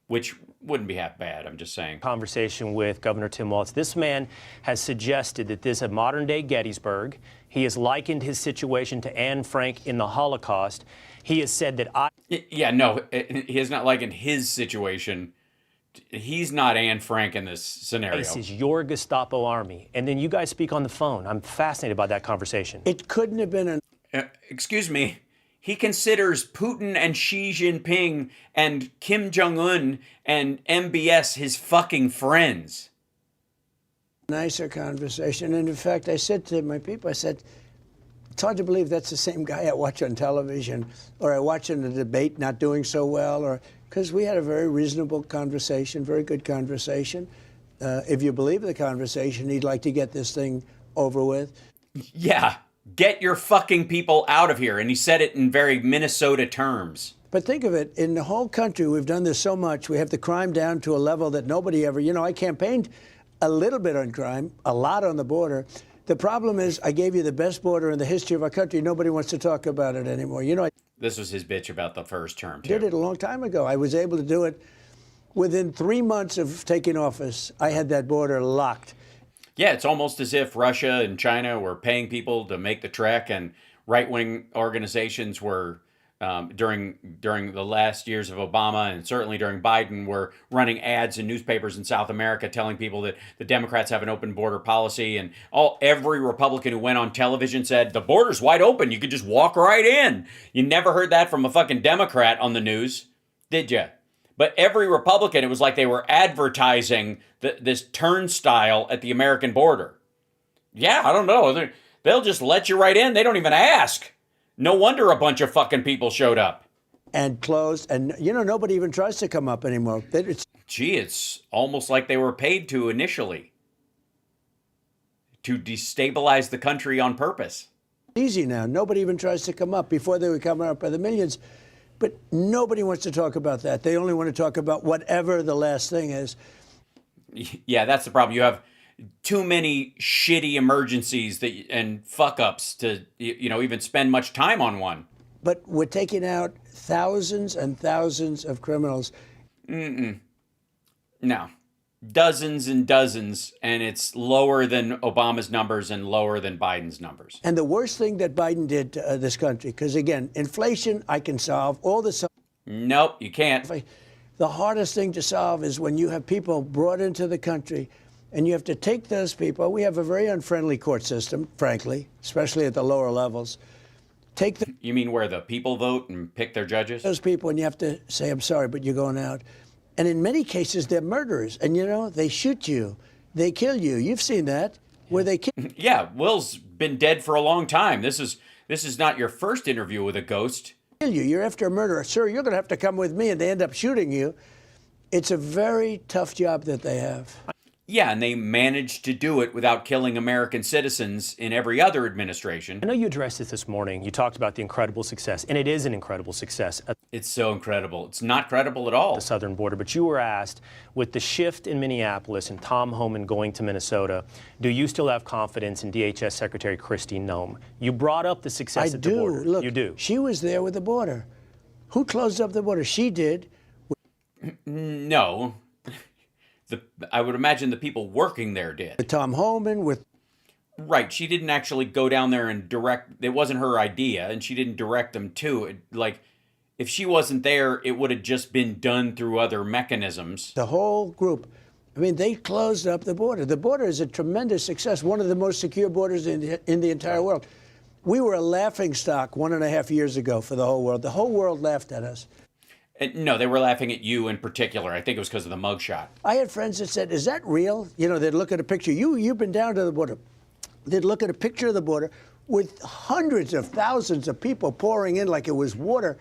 which wouldn't be half bad, I'm just saying. Conversation with Governor Tim Walz. This man has suggested that this is a modern-day Gettysburg. He has likened his situation to Anne Frank in the Holocaust. He has said that Yeah, no, he has not likened his situation. He's not Anne Frank in this scenario. ICE is your Gestapo army. And then you guys speak on the phone. I'm fascinated by that conversation. It couldn't have been excuse me. He considers Putin and Xi Jinping and Kim Jong-un and MBS his fucking friends. Nicer conversation. And in fact, I said to my people, I said, it's hard to believe that's the same guy I watch on television, or I watch in a debate not doing so well, or because we had a very reasonable conversation, very good conversation. If you believe the conversation, he'd like to get this thing over with. Yeah, get your fucking people out of here. And he said it in very Minnesota terms. But think of it, in the whole country, we've done this so much. We have the crime down to a level that nobody ever, I campaigned a little bit on crime, a lot on the border. The problem is I gave you the best border in the history of our country. Nobody wants to talk about it anymore. This was his bitch about the first term, too. I did it a long time ago. I was able to do it within 3 months of taking office. I had that border locked. Yeah, it's almost as if Russia and China were paying people to make the trek, and right-wing organizations were, during the last years of Obama and certainly during Biden, were running ads in newspapers in South America telling people that the Democrats have an open border policy, and every Republican who went on television said, the border's wide open, you could just walk right in. You never heard that from a fucking Democrat on the news, did you? But every Republican, it was like they were advertising this turnstile at the American border. Yeah, I don't know. They'll just let you right in. They don't even ask. No wonder a bunch of fucking people showed up. and closed. And, nobody even tries to come up anymore. It's almost like they were paid to initially to destabilize the country on purpose. Easy now. Nobody even tries to come up. Before they were coming up by the millions. But nobody wants to talk about that. They only want to talk about whatever the last thing is. Yeah, that's the problem. You have too many shitty emergencies and fuck-ups to, even spend much time on one. But we're taking out thousands and thousands of criminals. No. Dozens and dozens, and it's lower than Obama's numbers and lower than Biden's numbers. And the worst thing that Biden did to this country, because, again, inflation, I can solve. All the... Nope, you can't. The hardest thing to solve is when you have people brought into the country, and you have to take those people. We have a very unfriendly court system, frankly, especially at the lower levels. You mean where the people vote and pick their judges? Those people, and you have to say, I'm sorry, but you're going out. And in many cases, they're murderers. And, they shoot you. They kill you. You've seen that, where they kill. Yeah, Will's been dead for a long time. This is not your first interview with a ghost. Kill you. You're after a murderer. Sir, you're going to have to come with me, and they end up shooting you. It's a very tough job that they have. Yeah, and they managed to do it without killing American citizens in every other administration. I know you addressed this morning. You talked about the incredible success, and it is an incredible success. It's so incredible. It's not credible at all. The southern border, but you were asked, with the shift in Minneapolis and Tom Homan going to Minnesota, do you still have confidence in DHS Secretary Kristi Noem? You brought up the success at the border. Look, you do. She was there with the border. Who closed up the border? She did. No. I would imagine the people working there did. Tom Homan with... Right. She didn't actually go down there and direct. It wasn't her idea, and she didn't direct them to it. Like, if she wasn't there, it would have just been done through other mechanisms. The whole group. I mean, they closed up the border. The border is a tremendous success, one of the most secure borders in the entire world. We were a laughingstock 1.5 years ago for the whole world. The whole world laughed at us. No, they were laughing at you in particular. I think it was because of the mugshot. I had friends that said, is that real? They'd look at a picture. You've been down to the border. They'd look at a picture of the border with hundreds of thousands of people pouring in like it was water.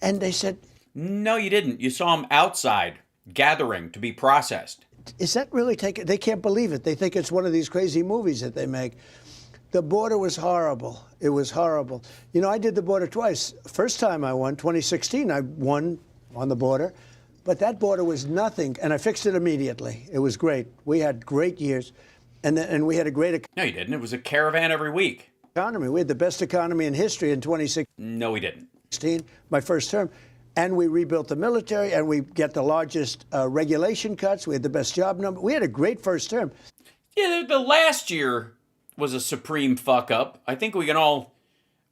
And they said... No, you didn't. You saw them outside gathering to be processed. Is that really taken? They can't believe it. They think it's one of these crazy movies that they make. The border was horrible. It was horrible. I did the border twice. First time I won, 2016, I won on the border. But that border was nothing, and I fixed it immediately. It was great. We had great years, and we had a great... No, you didn't. It was a caravan every week. Economy. We had the best economy in history in 2016. No, we didn't. My first term. And we rebuilt the military, and we get the largest regulation cuts. We had the best job number. We had a great first term. Yeah, the last year was a supreme fuck up. I think we can all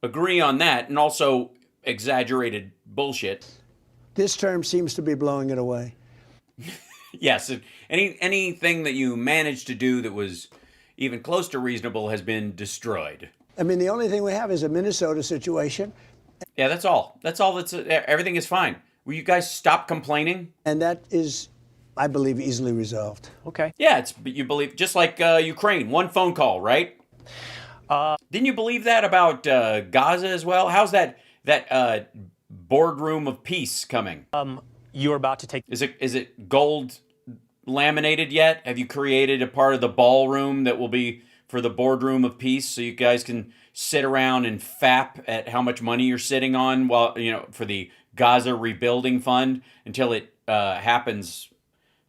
agree on that, and also exaggerated bullshit. This term seems to be blowing it away. Yes, anything that you managed to do that was even close to reasonable has been destroyed. I mean, the only thing we have is a Minnesota situation. Yeah, that's all. Everything is fine. Will you guys stop complaining? And that is, I believe, easily resolved. Okay. Yeah, you believe, just like Ukraine, one phone call, right? Didn't you believe that about Gaza as well? How's that boardroom of peace coming? You're about to take... Is it gold laminated yet? Have you created a part of the ballroom that will be for the boardroom of peace, so you guys can sit around and fap at how much money you're sitting on while for the Gaza rebuilding fund until it happens?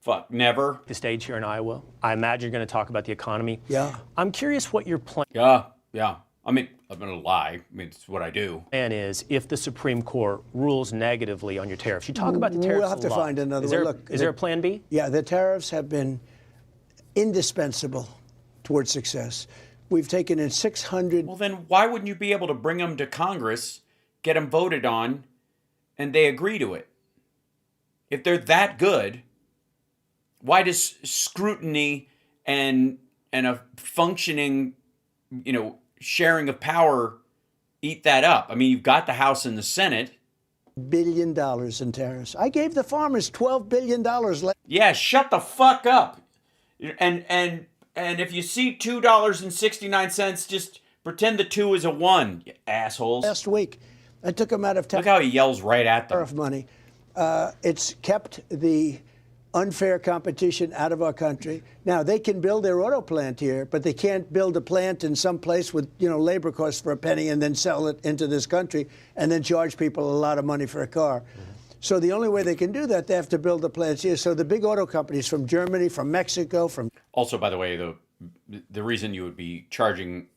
Fuck, never. The stage here in Iowa. I imagine you're going to talk about the economy. Yeah. I'm curious what your plan... Yeah. I mean, I'm going to lie. I mean, it's what I do. ...plan is if the Supreme Court rules negatively on your tariffs. You talk about the tariffs. We'll have to find another way. Is there a plan B? Yeah, the tariffs have been indispensable towards success. We've taken in 600... Well, then why wouldn't you be able to bring them to Congress, get them voted on, and they agree to it? If they're that good, why does scrutiny and a functioning, sharing of power eat that up? I mean, you've got the House and the Senate. $1 billion in tariffs. I gave the farmers $12 billion. Yeah, shut the fuck up. And if you see $2.69, just pretend the 2 is a 1, you assholes. Last week, I took them out of Look how he yells right at them. tariff money. It's kept the unfair competition out of our country. Now, they can build their auto plant here, but they can't build a plant in some place with, labor costs for a penny and then sell it into this country and then charge people a lot of money for a car. Mm-hmm. So the only way they can do that, they have to build the plants here. So the big auto companies from Germany, from Mexico, from... Also, by the way, the reason you would be charging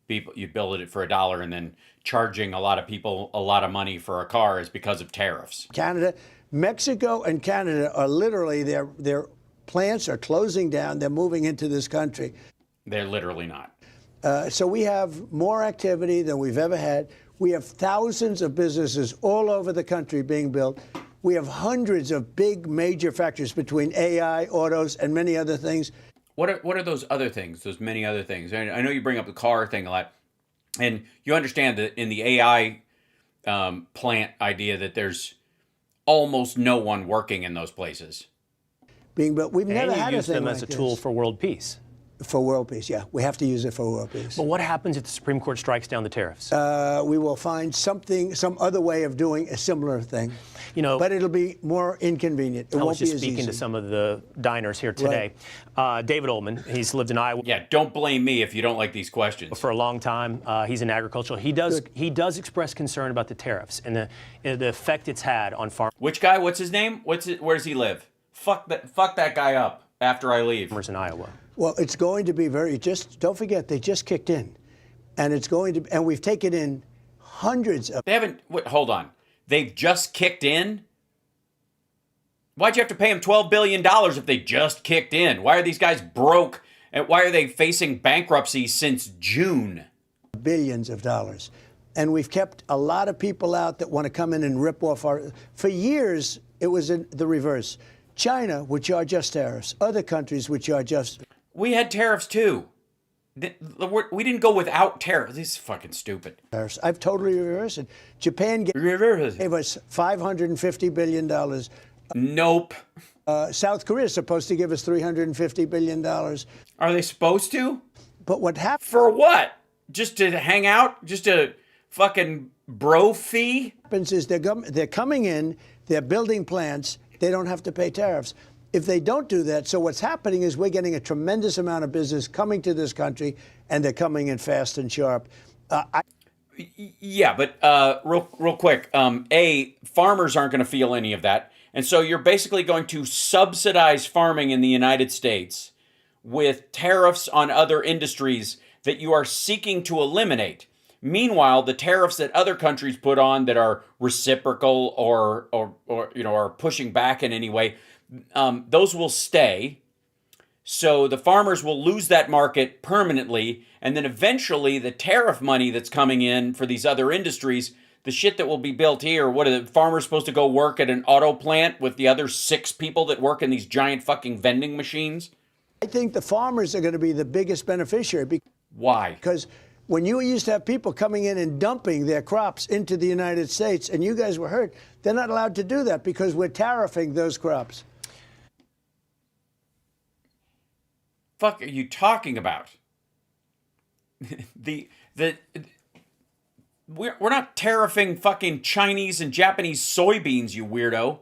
people, you build it for $1 and then charging a lot of people a lot of money for a car is because of tariffs. Canada, Mexico and Canada are literally, their plants are closing down. They're moving into this country. They're literally not. So we have more activity than we've ever had. We have thousands of businesses all over the country being built. We have hundreds of big major factories between AI, autos, and many other things. What are those other things, those many other things? I know you bring up the car thing a lot, and you understand that in the AI plant idea that there's almost no one working in those places. Being built. We've never had use them as a tool for world peace. For world peace, yeah. We have to use it for world peace. But what happens if the Supreme Court strikes down the tariffs? We will find some other way of doing a similar thing. But it'll be more inconvenient. It I won't was just be as speaking easy. to some of the diners here today. Right. David Ullman, he's lived in Iowa. Yeah, don't blame me if you don't like these questions. For a long time, he's in agriculture. He does express concern about the tariffs and the effect it's had on farmers. Which guy? What's his name? Where does he live? Fuck that guy up after I leave. Farmers in Iowa. Well, it's going to be don't forget, they just kicked in. And we've taken in hundreds of... They haven't, hold on. They've just kicked in? Why'd you have to pay them $12 billion if they just kicked in? Why are these guys broke? And why are they facing bankruptcy since June? Billions of dollars. And we've kept a lot of people out that want to come in and rip off our... For years, it was in the reverse. China would charge us tariffs. Other countries would charge us... We had tariffs too. We didn't go without tariffs. This is fucking stupid. I've totally reversed it. Japan gave us $550 billion. Nope. South Korea is supposed to give us $350 billion. Are they supposed to? But what happened? For what? Just to hang out? Just a fucking bro fee? What happens is they're coming in, they're building plants, they don't have to pay tariffs. If they don't do that, so what's happening is we're getting a tremendous amount of business coming to this country, and they're coming in fast and sharp. Yeah, but real quick, farmers aren't going to feel any of that. And so you're basically going to subsidize farming in the United States with tariffs on other industries that you are seeking to eliminate. Meanwhile, the tariffs that other countries put on that are reciprocal or are pushing back in any way, those will stay. So the farmers will lose that market permanently. And then eventually the tariff money that's coming in for these other industries, the shit that will be built here, what are the farmers supposed to go work at an auto plant with the other 6 people that work in these giant fucking vending machines? I think the farmers are going to be the biggest beneficiary. Why? Because when you used to have people coming in and dumping their crops into the United States and you guys were hurt, they're not allowed to do that because we're tariffing those crops. Fuck are you talking about? We're not tariffing fucking Chinese and Japanese soybeans, you weirdo.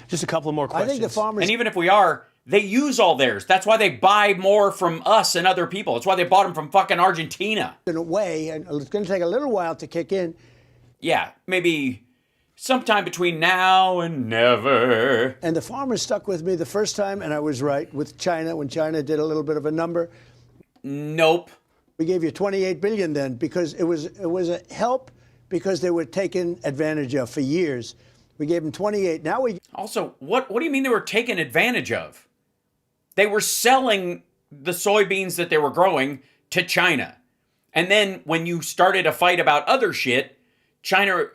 Just a couple of more questions. I think the farmers... And even if we are, they use all theirs. That's why they buy more from us and other people. That's why they bought them from fucking Argentina. In a way, and it's going to take a little while to kick in. Yeah, maybe sometime between now and never. And the farmers stuck with me the first time, and I was right with China when China did a little bit of a number. Nope. We gave you $28 billion then because it was a help because they were taken advantage of for years. We gave them 28. Now we also what do you mean they were taken advantage of? They were selling the soybeans that they were growing to China, and then when you started a fight about other shit, China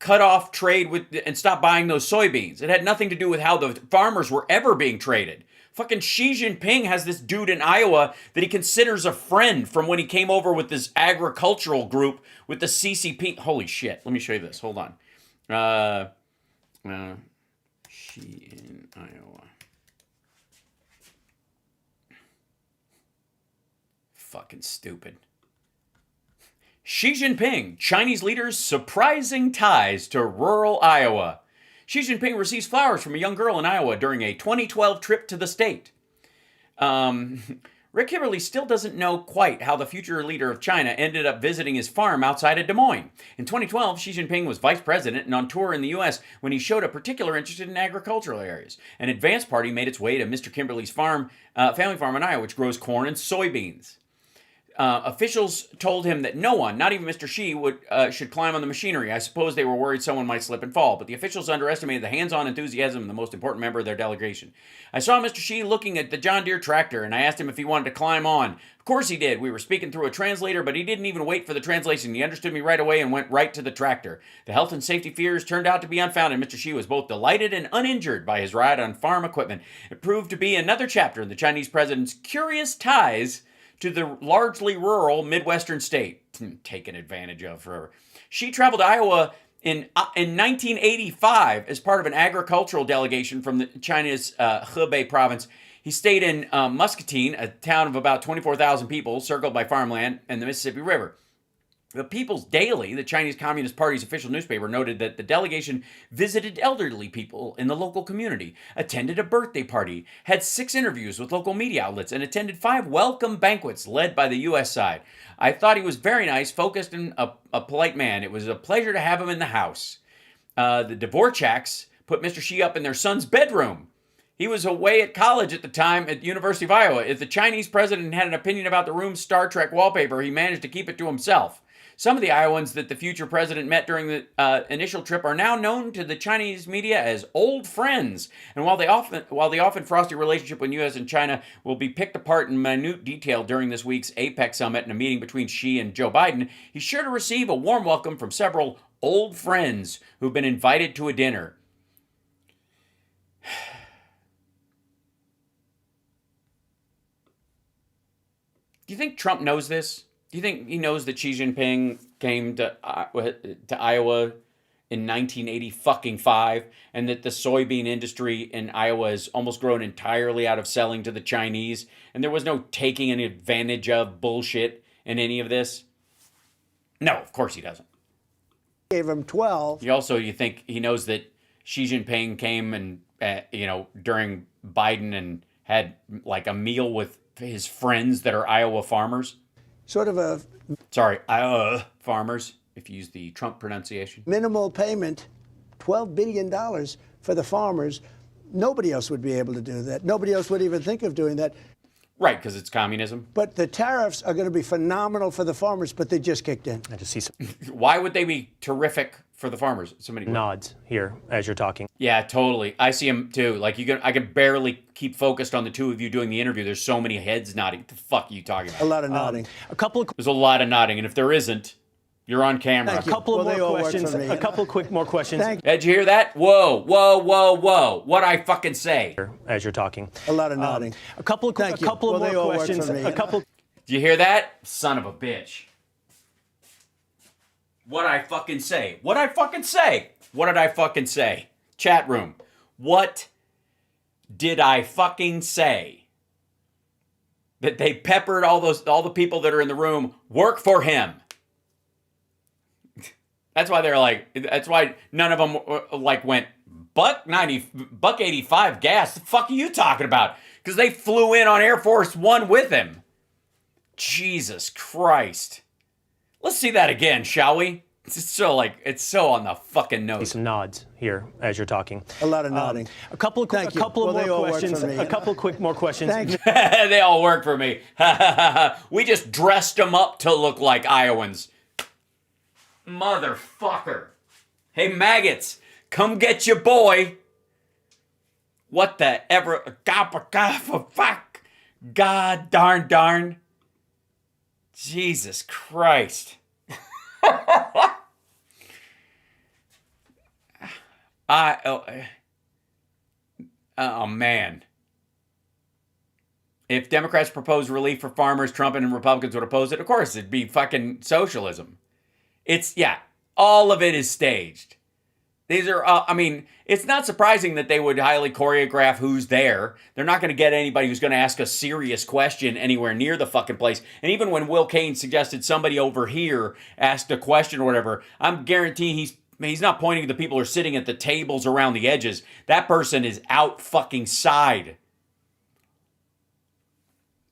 cut off trade with and stopped buying those soybeans. It had nothing to do with how the farmers were ever being traded. Fucking Xi Jinping has this dude in Iowa that he considers a friend from when he came over with this agricultural group with the CCP. Holy shit. Let me show you this. Hold on. Xi in Iowa. Fucking stupid. Xi Jinping, Chinese leader's surprising ties to rural Iowa. Xi Jinping receives flowers from a young girl in Iowa during a 2012 trip to the state. Rick Kimberly still doesn't know quite how the future leader of China ended up visiting his farm outside of Des Moines. In 2012, Xi Jinping was vice president and on tour in the U.S. when he showed a particular interest in agricultural areas. An advance party made its way to Mr. Kimberly's family farm in Iowa, which grows corn and soybeans. Officials told him that no one, not even Mr. Xi, should climb on the machinery. I suppose they were worried someone might slip and fall, but the officials underestimated the hands-on enthusiasm of the most important member of their delegation. I saw Mr. Xi looking at the John Deere tractor, and I asked him if he wanted to climb on. Of course he did. We were speaking through a translator, but he didn't even wait for the translation. He understood me right away and went right to the tractor. The health and safety fears turned out to be unfounded. Mr. Xi was both delighted and uninjured by his ride on farm equipment. It proved to be another chapter in the Chinese president's curious ties to the largely rural Midwestern state, taken advantage of forever. She traveled to Iowa in 1985 as part of an agricultural delegation from China's Hebei province. He stayed in Muscatine, a town of about 24,000 people, circled by farmland and the Mississippi River. The People's Daily, the Chinese Communist Party's official newspaper, noted that the delegation visited elderly people in the local community, attended a birthday party, had 6 interviews with local media outlets, and attended 5 welcome banquets led by the U.S. side. I thought he was very nice, focused, and a polite man. It was a pleasure to have him in the house. The Dvorak's put Mr. Xi up in their son's bedroom. He was away at college at the time at the University of Iowa. If the Chinese president had an opinion about the room's Star Trek wallpaper, he managed to keep it to himself. Some of the Iowans that the future president met during the initial trip are now known to the Chinese media as old friends. And while the often frosty relationship between U.S. and China will be picked apart in minute detail during this week's APEC summit and a meeting between Xi and Joe Biden, he's sure to receive a warm welcome from several old friends who've been invited to a dinner. Do you think Trump knows this? Do you think he knows that Xi Jinping came to Iowa in 1985 and that the soybean industry in Iowa has almost grown entirely out of selling to the Chinese and there was no taking any advantage of bullshit in any of this? No, of course he doesn't. Gave him 12. You think he knows that Xi Jinping came and, during Biden and had like a meal with his friends that are Iowa farmers? Sort of a... Sorry, Iowa farmers, if you use the Trump pronunciation. Minimal payment, $12 billion for the farmers. Nobody else would be able to do that. Nobody else would even think of doing that. Right, because it's communism. But the tariffs are going to be phenomenal for the farmers, but they just kicked in. I just see some Why would they be terrific for the farmers? Somebody nods here as you're talking. Yeah, totally. I see them too. Like I can barely keep focused on the two of you doing the interview. There's so many heads nodding. What the fuck are you talking about? A lot of nodding. There's a lot of nodding, and if there isn't, you're on camera. A couple of more questions. A couple quick more questions. Did you hear that? Whoa, whoa, whoa, whoa! What'd I fucking say? As you're talking. A lot of nodding. A couple of more questions. Did you hear that? Son of a bitch. What'd I fucking say? What'd I fucking say? What did I fucking say? Chat room. What did I fucking say? That they peppered all the people that are in the room work for him. That's why none of them went $1.85 gas. The fuck are you talking about? Because they flew in on Air Force One with him. Jesus Christ. Let's see that again, shall we? It's so on the fucking nose. Some nods here as you're talking. A lot of nodding. A couple of more questions. A couple quick more questions. They all work for me. We just dressed them up to look like Iowans. Motherfucker. Hey, maggots, come get your boy. What the ever? Fuck. God darn. Jesus Christ. Oh, man. If Democrats proposed relief for farmers, Trump and Republicans would oppose it. Of course, it'd be fucking socialism. All of it is staged. These are, I mean, it's not surprising that they would highly choreograph who's there. They're not going to get anybody who's going to ask a serious question anywhere near the fucking place. And even when Will Kane suggested somebody over here asked a question or whatever, I'm guaranteeing he's not pointing to the people who are sitting at the tables around the edges. That person is out fucking side.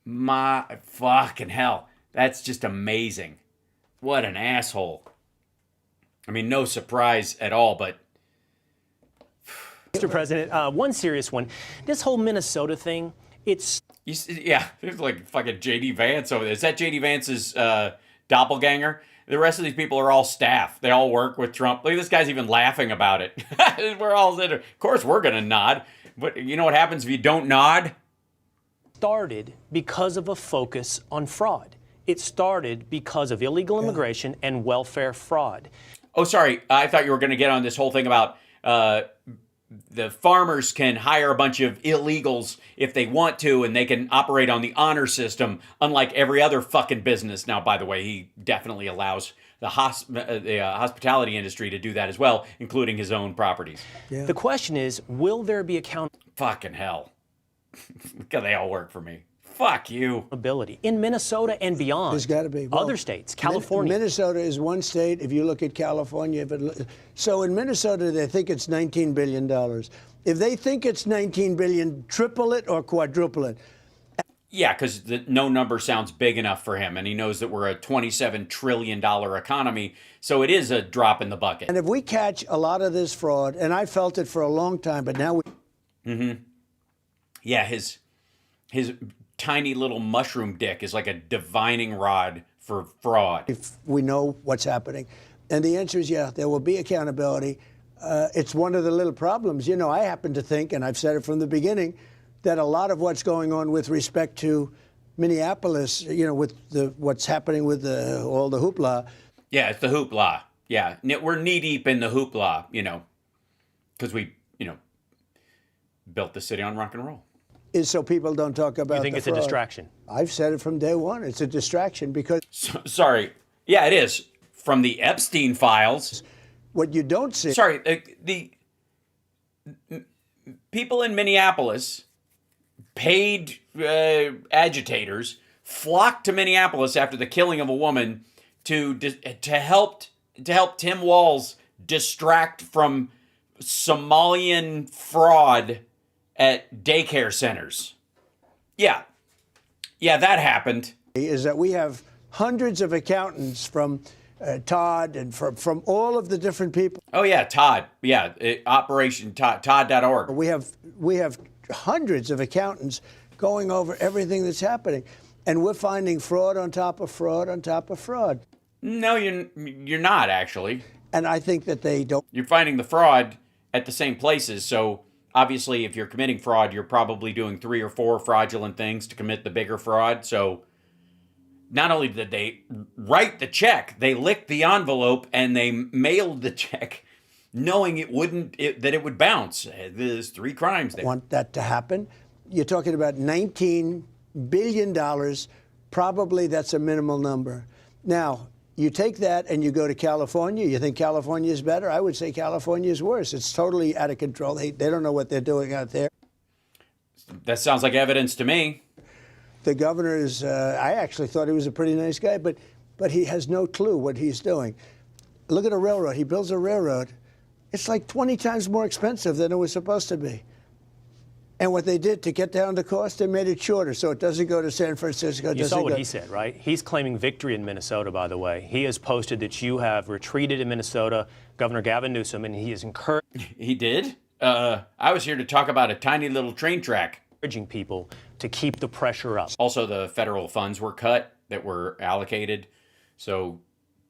My fucking hell. That's just amazing. What an asshole. I mean, no surprise at all, but... Mr. President, one serious one. This whole Minnesota thing, it's... Yeah, there's like fucking J.D. Vance over there. Is that J.D. Vance's doppelganger? The rest of these people are all staff. They all work with Trump. Look, this guy's even laughing about it. We're all there. Of course we're going to nod. But you know what happens if you don't nod? Started because of a focus on fraud. It started because of illegal immigration and welfare fraud. Oh, sorry. I thought you were going to get on this whole thing about the farmers can hire a bunch of illegals if they want to, and they can operate on the honor system, unlike every other fucking business. Now, by the way, he definitely allows the hospitality industry to do that as well, including his own properties. Yeah. The question is, will there be accountability? Fucking hell. Because they all work for me. Fuck you. In Minnesota and beyond. There's got to be. Well, other states, California. Minnesota is one state. If you look at California, so in Minnesota, they think it's $19 billion. If they think it's $19 billion, triple it or quadruple it. Yeah, because no number sounds big enough for him, and he knows that we're a $27 trillion economy, so it is a drop in the bucket. And if we catch a lot of this fraud, and I felt it for a long time, but now we... Mm-hmm. Yeah, his tiny little mushroom dick is like a divining rod for fraud. If we know what's happening. And the answer is, yeah, there will be accountability. It's one of the little problems. You know, I happen to think, and I've said it from the beginning, that a lot of what's going on with respect to Minneapolis, you know, with what's happening with all the hoopla. Yeah, it's the hoopla. Yeah, we're knee-deep in the hoopla, you know, because we, you know, built the city on rock and roll. Is so people don't talk about. You think it's fraud. A distraction? I've said it from day one. It's a distraction because. Sorry. Yeah, it is. From the Epstein files. What you don't see. Sorry, the people in Minneapolis, paid agitators, flocked to Minneapolis after the killing of a woman to help Tim Walz distract from Somalian fraud at daycare centers. Yeah, that happened. Is that we have hundreds of accountants from Todd and from all of the different people. Oh yeah, Todd. Yeah, Operation Todd.org. We have hundreds of accountants going over everything that's happening, and we're finding fraud on top of fraud on top of fraud. No, you're not actually. And I think that they don't. You're finding the fraud at the same places, so. Obviously, if you're committing fraud, you're probably doing 3 or 4 fraudulent things to commit the bigger fraud. So not only did they write the check, they licked the envelope and they mailed the check knowing that it would bounce. There's 3 crimes there. Want that to happen. You're talking about $19 billion. Probably that's a minimal number. Now, you take that and you go to California. You think California is better? I would say California is worse. It's totally out of control. They don't know what they're doing out there. That sounds like evidence to me. The governor is, I actually thought he was a pretty nice guy, but he has no clue what he's doing. Look at a railroad. He builds a railroad. It's like 20 times more expensive than it was supposed to be. And what they did to get down the cost, they made it shorter so it doesn't go to San Francisco. You saw what he said, right? He's claiming victory in Minnesota, by the way. He has posted that you have retreated in Minnesota, Governor Gavin Newsom, and he is encouraging. He did? I was here to talk about a tiny little train track. Encouraging people to keep the pressure up. Also, the federal funds were cut that were allocated. So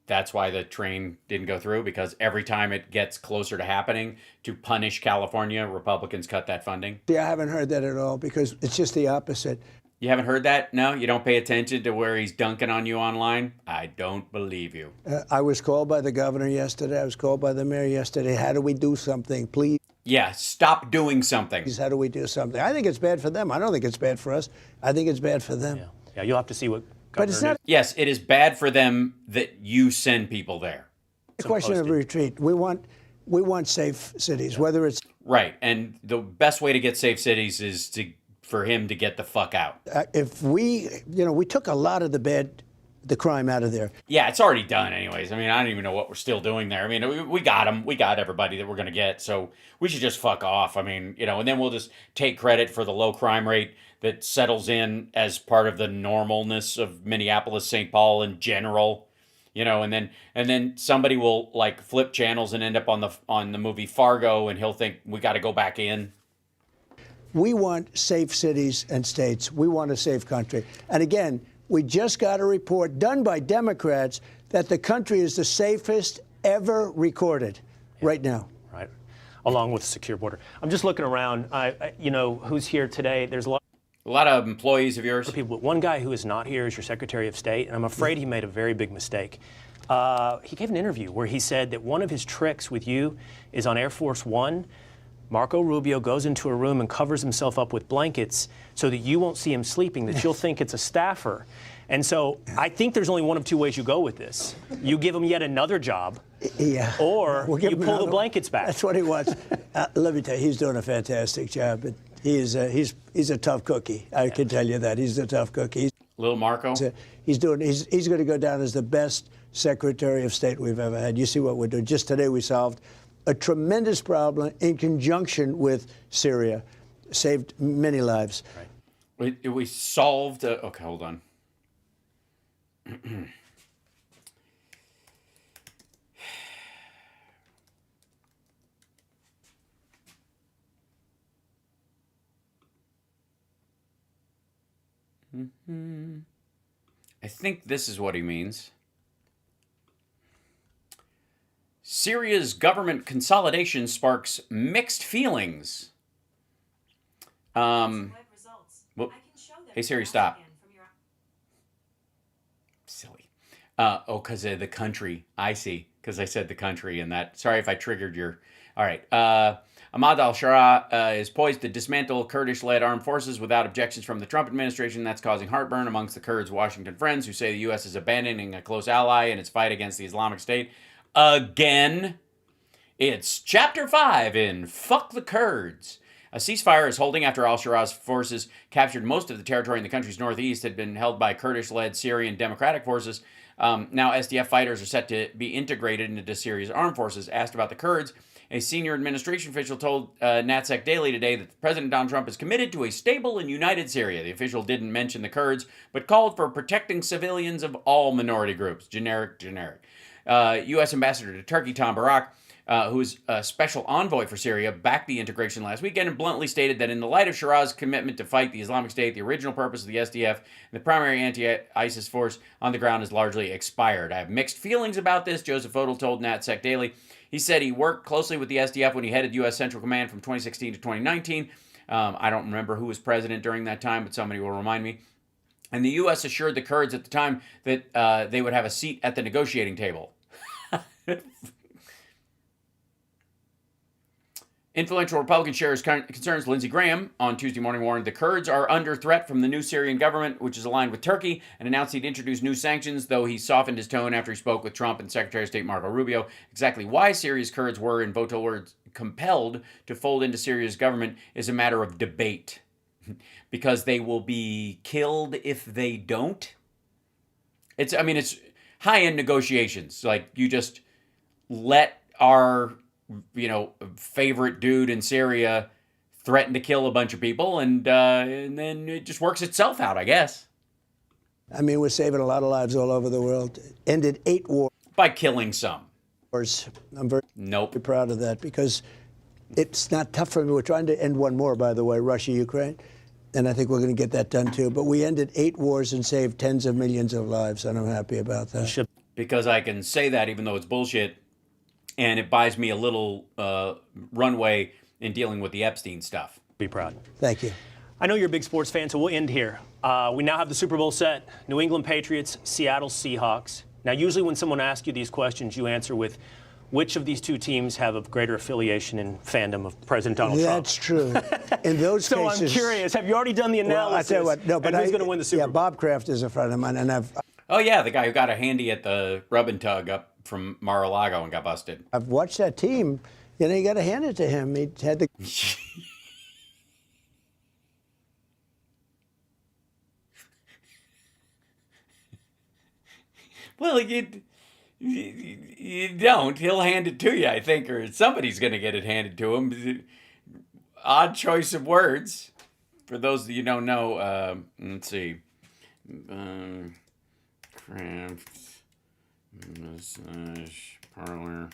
that's why the train didn't go through, because every time it gets closer to happening, to punish California, Republicans cut that funding. Yeah, I haven't heard that at all, because it's just the opposite. You haven't heard that? No? You don't pay attention to where he's dunking on you online? I don't believe you. I was called by the governor yesterday. I was called by the mayor yesterday. How do we do something, please? Yeah, stop doing something. How do we do something? I think it's bad for them. I don't think it's bad for us. I think it's bad for them. Yeah, you'll have to see what... But it's not. Yes, it is bad for them that you send people there. A question of retreat. We want We want safe cities, whether it's right. And the best way to get safe cities is for him to get the fuck out. If we took a lot of the crime out of there. Yeah, it's already done anyways. I mean, I don't even know what we're still doing there. I mean, we got him. We got everybody that we're going to get. So we should just fuck off. I mean, and then we'll just take credit for the low crime rate that settles in as part of the normalness of Minneapolis, St. Paul in general. And then somebody will like flip channels and end up on the movie Fargo, and he'll think we got to go back in. We want safe cities and states. We want a safe country. And again, we just got a report done by Democrats that the country is the safest ever recorded right now. Right, along with a secure border. I'm just looking around. Who's here today? There's a lot of employees of yours. People. One guy who is not here is your Secretary of State, and I'm afraid he made a very big mistake. He gave an interview where he said that one of his tricks with you is on Air Force One. Marco Rubio goes into a room and covers himself up with blankets so that you won't see him sleeping, that you'll think it's a staffer. And so I think there's only one of two ways you go with this. You give him yet another job, or you pull the blankets back. That's what he wants. Let me tell you, he's doing a fantastic job. But he's a tough cookie. I can tell you that. He's a tough cookie. Little Marco? He's going to go down as the best Secretary of State we've ever had. You see what we're doing. Just today we solved a tremendous problem in conjunction with Syria. Saved many lives. Right. We solved... okay, hold on. I think this is what he means. Syria's government consolidation sparks mixed feelings. Well, hey Siri, stop. Silly. Because of the country. I see. Because I said the country and that. Sorry if I triggered your... All right. Ahmad al-Sharaa is poised to dismantle Kurdish-led armed forces without objections from the Trump administration. That's causing heartburn amongst the Kurds' Washington friends who say the U.S. is abandoning a close ally in its fight against the Islamic State. Again, it's Chapter 5 in Fuck the Kurds. A ceasefire is holding after al-Sharaa's forces captured most of the territory in the country's northeast had been held by Kurdish-led Syrian Democratic Forces. Now SDF fighters are set to be integrated into Syria's armed forces. Asked about the Kurds, a senior administration official told NatSec Daily today that President Donald Trump is committed to a stable and united Syria. The official didn't mention the Kurds, but called for protecting civilians of all minority groups. Generic. U.S. Ambassador to Turkey, Tom Barak, who is a special envoy for Syria, backed the integration last weekend and bluntly stated that in the light of Sharaa's commitment to fight the Islamic State, the original purpose of the SDF and the primary anti-ISIS force on the ground is largely expired. I have mixed feelings about this, Joseph Odell told NatSec Daily. He said he worked closely with the SDF when he headed U.S. Central Command from 2016 to 2019. I don't remember who was president during that time, but somebody will remind me. And the U.S. assured the Kurds at the time that they would have a seat at the negotiating table. Influential Republican shares concerns. Lindsey Graham on Tuesday morning warned the Kurds are under threat from the new Syrian government, which is aligned with Turkey, and announced he'd introduce new sanctions, though he softened his tone after he spoke with Trump and Secretary of State Marco Rubio. Exactly why Syria's Kurds were, in vocal words, compelled to fold into Syria's government is a matter of debate. Because they will be killed if they don't. It's high-end negotiations. Like, you just let our favorite dude in Syria threaten to kill a bunch of people, and then it just works itself out, I guess. I mean, we're saving a lot of lives all over the world. Ended 8 wars. By killing some. I'm very proud of that, because it's not tough for me. We're trying to end one more, by the way, Russia-Ukraine, and I think we're going to get that done too. But we ended 8 wars and saved tens of millions of lives, and I'm happy about that. Because I can say that even though it's bullshit, and it buys me a little runway in dealing with the Epstein stuff. Be proud. Thank you. I know you're a big sports fan, so we'll end here. We now have the Super Bowl set. New England Patriots, Seattle Seahawks. Now, usually when someone asks you these questions, you answer with, which of these two teams have a greater affiliation in fandom of President Donald Trump? That's true. In those so cases... I'm curious, have you already done the analysis? Well, I tell you what, no, but who's going to win the Super Bowl? Bob Kraft is a friend of mine, and I've... Oh, yeah, the guy who got a handy at the rub and tug up from Mar-a-Lago and got busted. I've watched that team. You know, you got to hand it to him. He had the. Well, you don't. He'll hand it to you, I think, or somebody's going to get it handed to him. Odd choice of words. For those that you don't know, let's see. Craft massage parlor.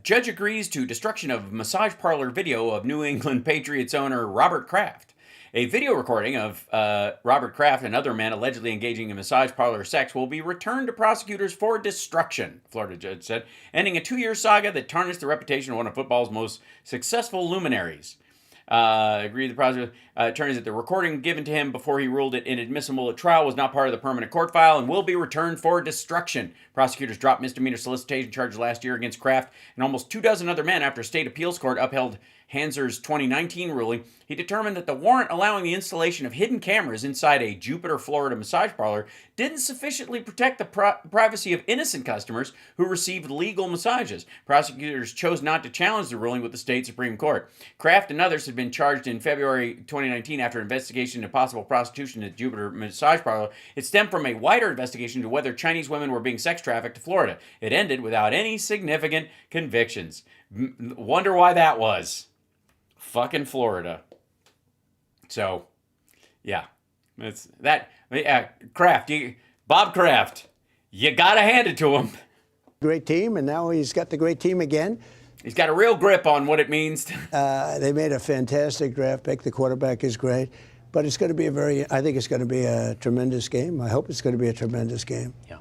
Judge agrees to destruction of massage parlor video of New England Patriots owner Robert Kraft. A video recording of Robert Kraft and other men allegedly engaging in massage parlor sex will be returned to prosecutors for destruction, Florida judge said, ending a 2-year saga that tarnished the reputation of one of football's most successful luminaries. Agreed the prosecutor attorneys that the recording given to him before he ruled it inadmissible at trial was not part of the permanent court file and will be returned for destruction. Prosecutors dropped misdemeanor solicitation charges last year against Kraft and almost 24 other men after a state appeals court upheld Hanser's 2019 ruling. He determined that the warrant allowing the installation of hidden cameras inside a Jupiter, Florida massage parlor didn't sufficiently protect the privacy of innocent customers who received legal massages. Prosecutors chose not to challenge the ruling with the state Supreme Court. Kraft and others had been charged in February 2019 after investigation into possible prostitution at Jupiter massage parlor. It stemmed from a wider investigation into whether Chinese women were being sex trafficked to Florida. It ended without any significant convictions. Wonder why that was. Fucking Florida. So, yeah. It's that. Kraft, Bob Kraft, you gotta hand it to him. Great team, and now he's got the great team again. He's got a real grip on what it means. They made a fantastic draft pick. The quarterback is great. But it's going to be I think it's going to be a tremendous game. I hope it's going to be a tremendous game. Yeah.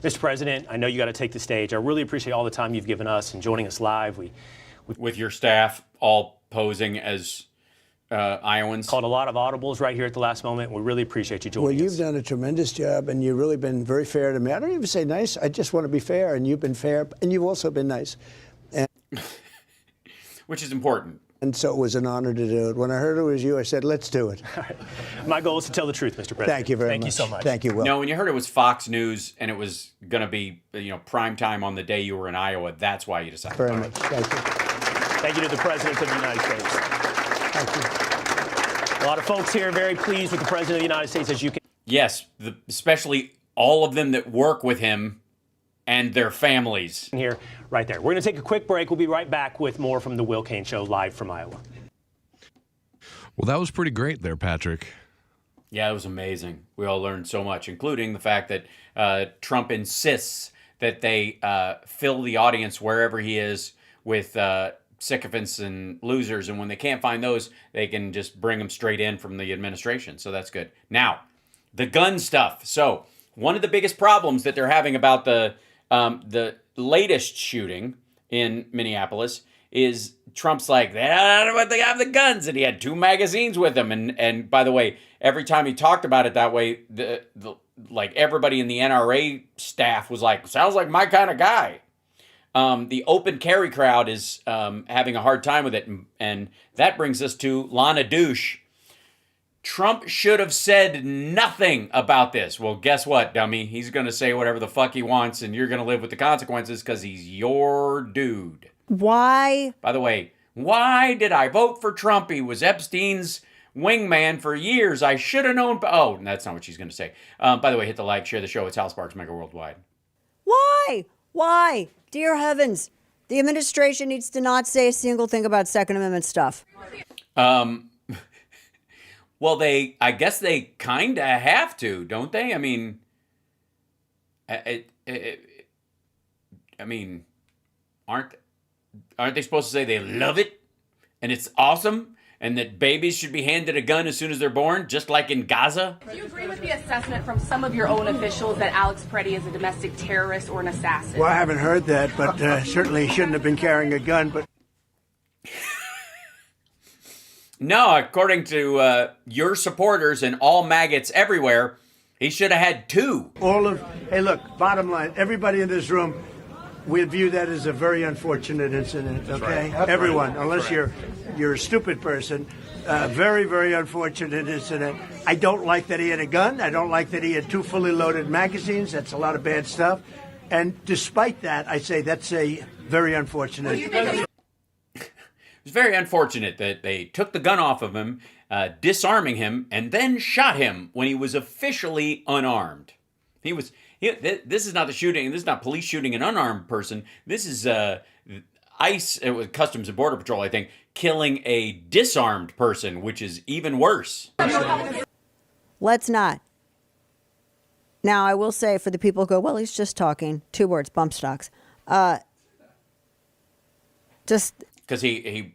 Mr. President, I know you got to take the stage. I really appreciate all the time you've given us and joining us live. With your staff all posing as Iowans. Called a lot of audibles right here at the last moment. We really appreciate you joining us. Well, you've done a tremendous job, and you've really been very fair to me. I don't even say nice. I just want to be fair, and you've been fair, and you've also been nice. And which is important. And so it was an honor to do it. When I heard it was you, I said, let's do it. All right. My goal is to tell the truth, Mr. President. Thank you very much. Thank you so much. Thank you, Will. No, when you heard it was Fox News and it was going to be, prime time on the day you were in Iowa, that's why you decided. Very much. Thank you. Thank you to the President of the United States. Thank you. A lot of folks here very pleased with the President of the United States, as you can. Yes, especially all of them that work with him and their families. Here, right there. We're going to take a quick break. We'll be right back with more from the Will Cain Show live from Iowa. Well, that was pretty great there, Patrick. Yeah, it was amazing. We all learned so much, including the fact that Trump insists that they fill the audience wherever he is with sycophants and losers, and when they can't find those, they can just bring them straight in from the administration. So that's good. Now, the gun stuff. So one of the biggest problems that they're having about the latest shooting in Minneapolis is Trump's like, they have the guns, and he had 2 magazines with him. And by the way, every time he talked about it that way, like everybody in the NRA staff was like, sounds like my kind of guy. The open carry crowd is having a hard time with it, and that brings us to Lana Douche. Trump should have said nothing about this. Well, guess what, dummy? He's going to say whatever the fuck he wants, and you're going to live with the consequences because he's your dude. Why? By the way, why did I vote for Trump? He was Epstein's wingman for years. I should have known. Oh, that's not what she's going to say. By the way, hit the like, share the show. It's Hal Sparks, Megaworldwiide. Why? Why? Dear heavens, the administration needs to not say a single thing about Second Amendment stuff. Well, I guess they kind of have to, don't they? I mean, aren't they supposed to say they love it and it's awesome and that babies should be handed a gun as soon as they're born, just like in Gaza? Do you agree with the assessment from some of your own officials that Alex Preddy is a domestic terrorist or an assassin? Well, I haven't heard that, but certainly he shouldn't have been carrying a gun. But no, according to your supporters and all maggots everywhere, he should have had 2. Hey, look, bottom line, everybody in this room, we view that as a very unfortunate incident, okay? Right. Everyone, unless you're a stupid person. Very, very unfortunate incident. I don't like that he had a gun. I don't like that he had 2 fully loaded magazines. That's a lot of bad stuff. And despite that, I say that's a very unfortunate. It was very unfortunate that they took the gun off of him, disarming him, and then shot him when he was officially unarmed. This is not the shooting. This is not police shooting an unarmed person. This is ICE, it was Customs and Border Patrol, I think, killing a disarmed person, which is even worse. Let's not. Now, I will say for the people who go, well, he's just talking. 2 words, bump stocks. Just because he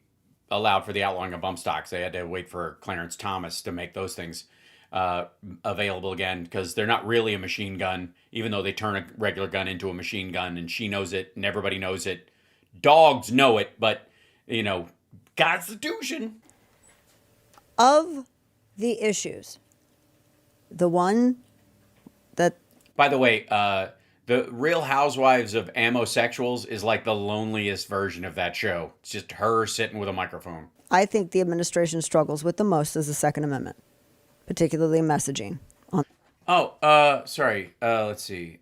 allowed for the outlawing of bump stocks. They had to wait for Clarence Thomas to make those things available again, because they're not really a machine gun, even though they turn a regular gun into a machine gun, and she knows it and everybody knows it. Dogs know it, but, you know, Constitution. Of the issues, the one that... By the way, the Real Housewives of Ammosexuals is like the loneliest version of that show. It's just her sitting with a microphone. I think the administration struggles with the most is the Second Amendment, particularly messaging. Sorry. Let's see.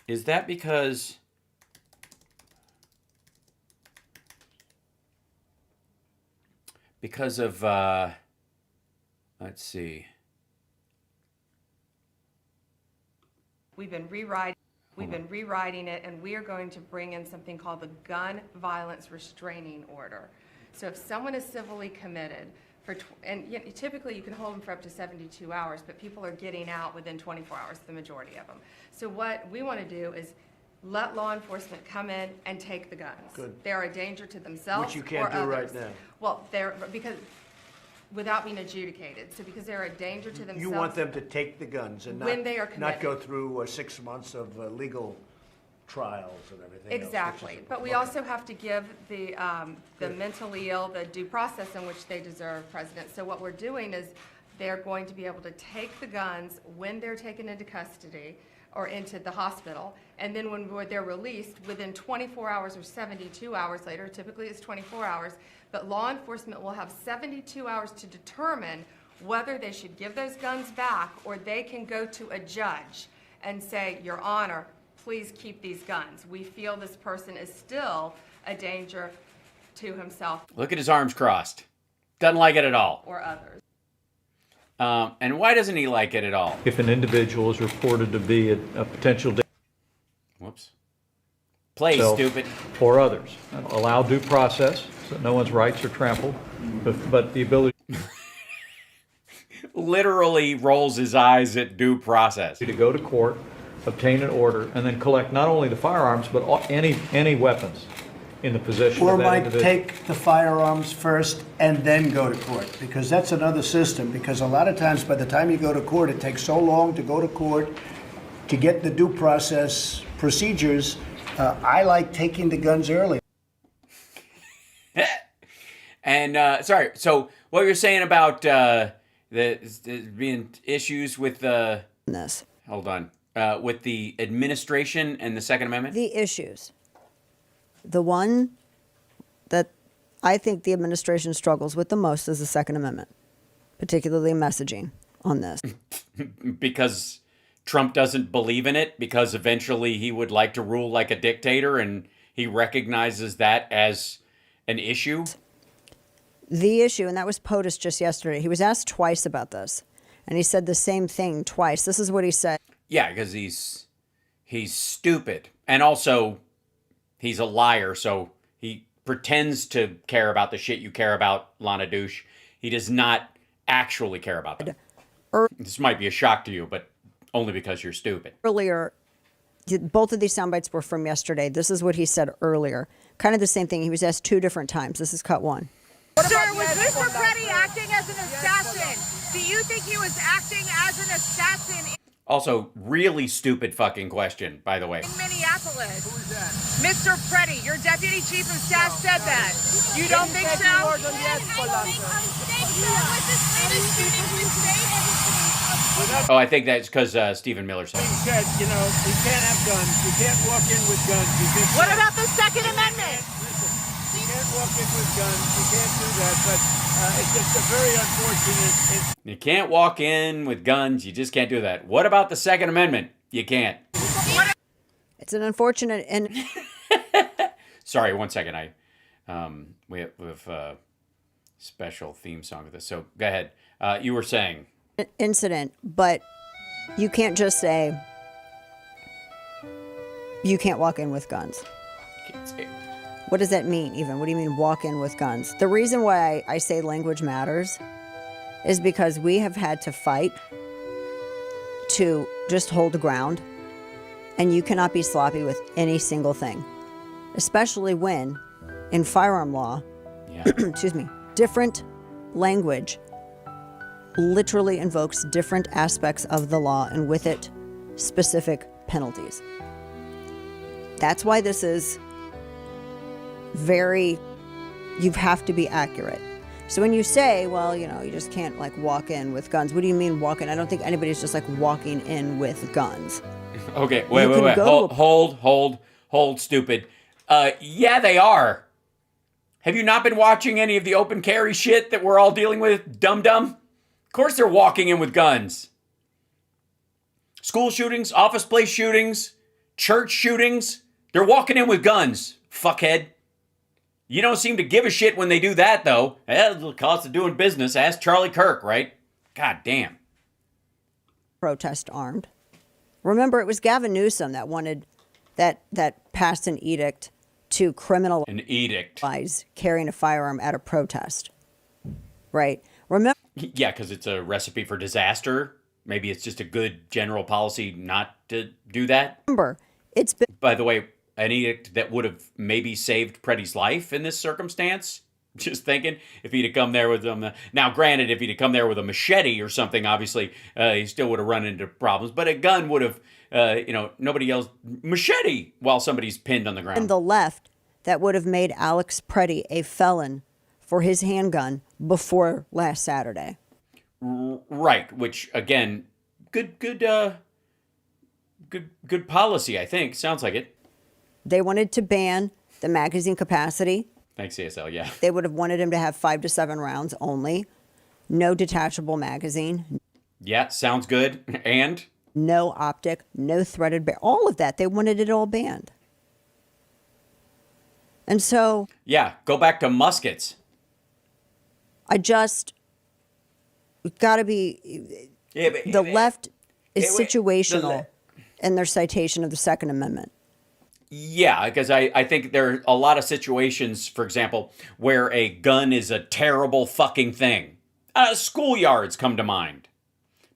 Is that because... Because of, let's see. We've been rewriting it, and we are going to bring in something called the Gun Violence Restraining Order. So if someone is civilly committed, typically you can hold them for up to 72 hours, but people are getting out within 24 hours, the majority of them. So what we want to do is let law enforcement come in and take the guns. Good. They're a danger to themselves Which you can't or do others. right now. Well, because without being adjudicated. So because they're a danger to themselves. You want them to take the guns and when they are not go committed. through 6 months of legal trials and everything else, Exactly. which is- But we also have to give the mentally ill the due process in which they deserve, President. So what we're doing is they're going to be able to take the guns when they're taken into custody or into the hospital, and then when they're released within 24 hours or 72 hours later, typically it's 24 hours, but law enforcement will have 72 hours to determine whether they should give those guns back, or they can go to a judge and say, Your Honor, please keep these guns. We feel this person is still a danger to himself Look at his arms crossed. Doesn't like it at all. or others. And why doesn't he like it at all? If an individual is reported to be a potential danger Whoops. Play, stupid. for others, allow due process so that no one's rights are trampled, but the ability Literally rolls his eyes at due process. to go to court, obtain an order, and then collect not only the firearms, but any weapons in the possession Or of that might individual. take the firearms first and then go to court, because that's another system, because a lot of times by the time you go to court, it takes so long to go to court to get the due process procedures. I like taking the guns early. And sorry, so what you're saying about the being issues with this. hold on, with the administration and the Second Amendment? The issues. The one that I think the administration struggles with the most is the Second Amendment, particularly messaging on this. Because Trump doesn't believe in it, because eventually he would like to rule like a dictator, and he recognizes that as an issue. The issue, and that was POTUS just yesterday. He was asked twice about this, and he said the same thing twice. This is what he said. Yeah, because he's stupid, and also he's a liar, so he pretends to care about the shit you care about, Lana Douche. He does not actually care about them. This might be a shock to you, but only because you're stupid. Earlier, both of these sound bites were from yesterday. This is what he said earlier. Kind of the same thing. He was asked 2 different times. This is cut 1. Sir, was Mr. Petty acting as an assassin? Do you think he was acting as an assassin Also, really stupid fucking question, by the way. in Minneapolis? Who is that? Mr. Petty, your deputy chief of staff said that. You don't think so? Oh, I think that's because Stephen Miller said. He said, you can't have guns. You can't walk in with guns. What about the Second Amendment? You can't walk in with guns. You can't do that, but it's just a very unfortunate. You can't walk in with guns. You just can't do that. What about the Second Amendment? You can't. It's an unfortunate and. Sorry, 1 second. We have a special theme song with this. So go ahead. You were saying Incident, but you can't just say you can't walk in with guns. What does that mean even? What do you mean walk in with guns? The reason why I say language matters is because we have had to fight to just hold the ground, and you cannot be sloppy with any single thing, especially when in firearm law, excuse me, different language literally invokes different aspects of the law and with it specific penalties. That's why this is you have to be accurate. So when you say, well, you just can't like walk in with guns, what do you mean walk in? I don't think anybody's just like walking in with guns. Okay, wait. Hold, stupid. Yeah, they are. Have you not been watching any of the open carry shit that we're all dealing with, dum-dum? Of course they're walking in with guns. School shootings, office place shootings, church shootings, they're walking in with guns, fuckhead. You don't seem to give a shit when they do that, though. That's the cost of doing business. Ask Charlie Kirk, right? God damn. Protest armed. Remember, it was Gavin Newsom that wanted that passed an edict to criminalize carrying a firearm at a protest. Right? Remember? Yeah, because it's a recipe for disaster. Maybe it's just a good general policy not to do that. Remember, it's been... By the way, an edict that would have maybe saved Preddy's life in this circumstance. Just thinking, if he'd have come there with them. Now, granted, if he'd have come there with a machete or something, obviously, he still would have run into problems. But a gun would have, nobody else, machete while somebody's pinned on the ground. And the left that would have made Alex Preddy a felon for his handgun before last Saturday. Right, which, again, good policy, I think. Sounds like it. They wanted to ban the magazine capacity. Thanks, CSL, yeah. They would have wanted him to have 5 to 7 rounds only. No detachable magazine. Yeah, sounds good. And? No optic, no threaded barrel. All of that. They wanted it all banned. And so... Yeah, go back to muskets. We've got to be... the left is situational in their citation of the Second Amendment. Yeah, because I think there are a lot of situations, for example, where a gun is a terrible fucking thing. Schoolyards come to mind.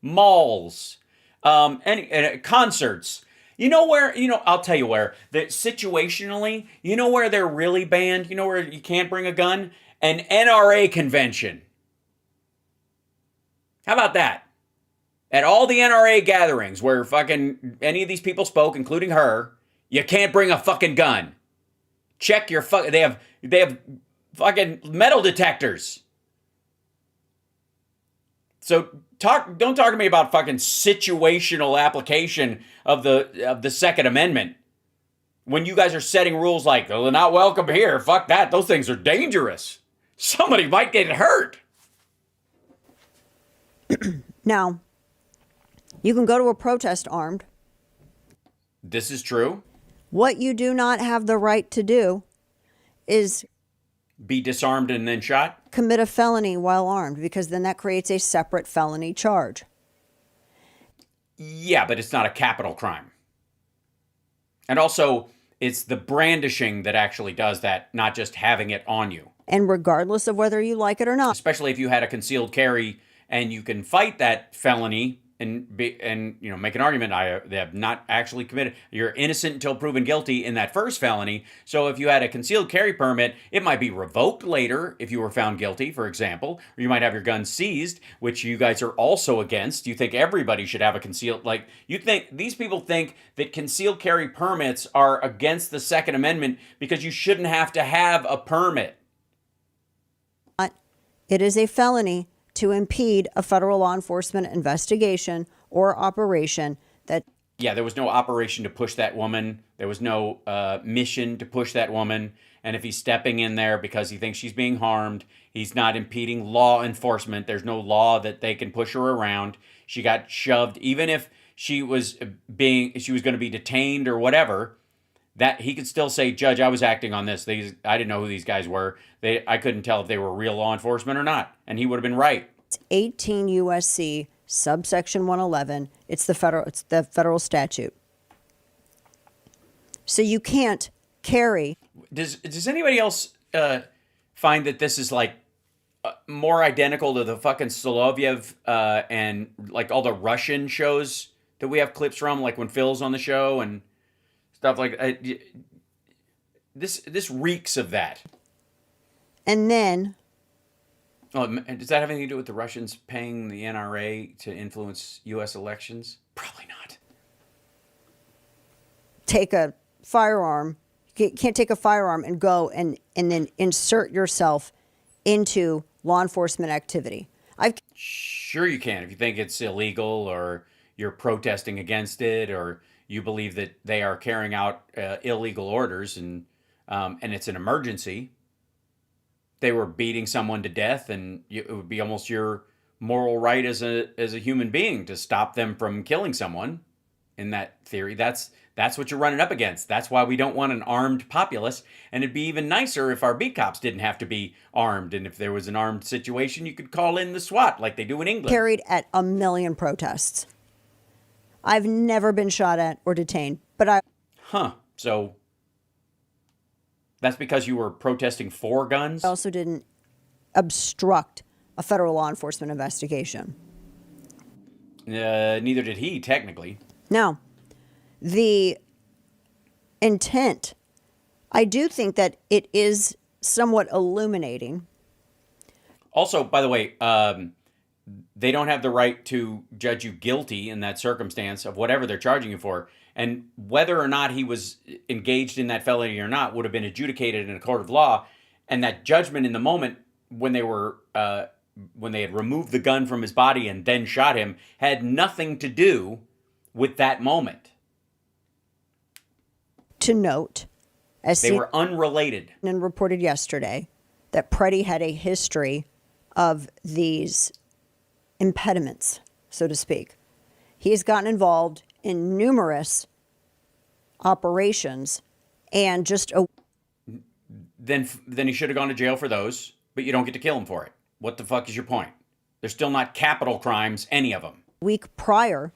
Malls. Concerts. You know where, I'll tell you where. Situationally, you know where they're really banned? You know where you can't bring a gun? An NRA convention. How about that? At all the NRA gatherings where fucking any of these people spoke, including her, you can't bring a fucking gun. Check your they have fucking metal detectors. So don't talk to me about fucking situational application of the Second Amendment. When you guys are setting rules like, oh, they're not welcome here. Fuck that. Those things are dangerous. Somebody might get hurt. Now, you can go to a protest armed. This is true. What you do not have the right to do is be disarmed and then shot? Commit a felony while armed, because then that creates a separate felony charge. Yeah, but it's not a capital crime. And also, it's the brandishing that actually does that, not just having it on you. And regardless of whether you like it or not. Especially if you had a concealed carry and you can fight that felony and make an argument. They have not actually committed. You're innocent until proven guilty in that first felony. So if you had a concealed carry permit, it might be revoked later if you were found guilty, for example. Or you might have your gun seized, which you guys are also against. You think everybody should have a concealed, these people think that concealed carry permits are against the Second Amendment because you shouldn't have to have a permit. It is a felony to impede a federal law enforcement investigation or operation that... Yeah, there was no operation to push that woman. There was no mission to push that woman. And if he's stepping in there because he thinks she's being harmed, he's not impeding law enforcement. There's no law that they can push her around. She got shoved, even if she was going to be detained or whatever, that he could still say, Judge, I was acting on this. I didn't know who these guys were. I couldn't tell if they were real law enforcement or not. And he would have been right. It's 18 USC subsection 111. It's the federal statute. So you can't carry. Does anybody else find that this is like more identical to the fucking Soloviev and like all the Russian shows that we have clips from, like when Phil's on the show and stuff like this reeks of that. And then, does that have anything to do with the Russians paying the NRA to influence U.S. elections? Probably not. Take a firearm. You can't take a firearm and go and then insert yourself into law enforcement activity. Sure you can, if you think it's illegal or you're protesting against it or you believe that they are carrying out illegal orders and it's an emergency. They were beating someone to death, and it would be almost your moral right as a human being to stop them from killing someone. In that theory, that's what you're running up against. That's why we don't want an armed populace. And it'd be even nicer if our beat cops didn't have to be armed. And if there was an armed situation, you could call in the SWAT like they do in England. Carried at a million protests. I've never been shot at or detained, but So that's because you were protesting for guns? I also didn't obstruct a federal law enforcement investigation. Neither did he, technically. Now, the intent, I do think that it is somewhat illuminating. Also, by the way, they don't have the right to judge you guilty in that circumstance of whatever they're charging you for. And whether or not he was engaged in that felony or not would have been adjudicated in a court of law. And that judgment in the moment when they had removed the gun from his body and then shot him had nothing to do with that moment. To note, as they were unrelated. And reported yesterday that Preddy had a history of these impediments, so to speak. He has gotten involved in numerous operations and then he should have gone to jail for those, but you don't get to kill him for it. What the fuck is your point? They're still not capital crimes, any of them. Week prior,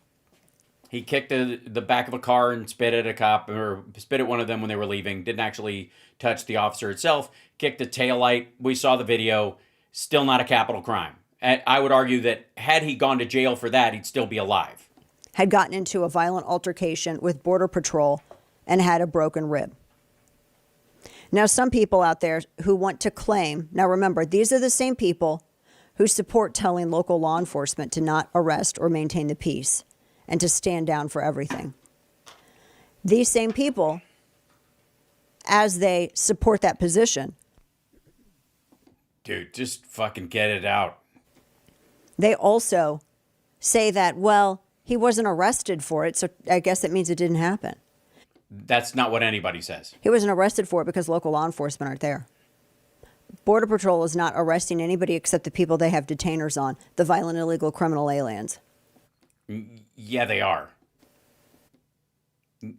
he kicked the back of a car and spit at a cop, or spit at one of them when they were leaving. Didn't actually touch the officer itself. Kicked the taillight. We saw the video. Still not a capital crime. I would argue that had he gone to jail for that, he'd still be alive. Had gotten into a violent altercation with Border Patrol and had a broken rib. Now, some people out there who want to claim, now remember, these are the same people who support telling local law enforcement to not arrest or maintain the peace and to stand down for everything. These same people, as they support that position. Dude, just fucking get it out. They also say that, well, he wasn't arrested for it, so I guess it means it didn't happen. That's not what anybody says. He wasn't arrested for it because local law enforcement aren't there. Border Patrol is not arresting anybody except the people they have detainers on, the violent, illegal, criminal aliens. Yeah, they are.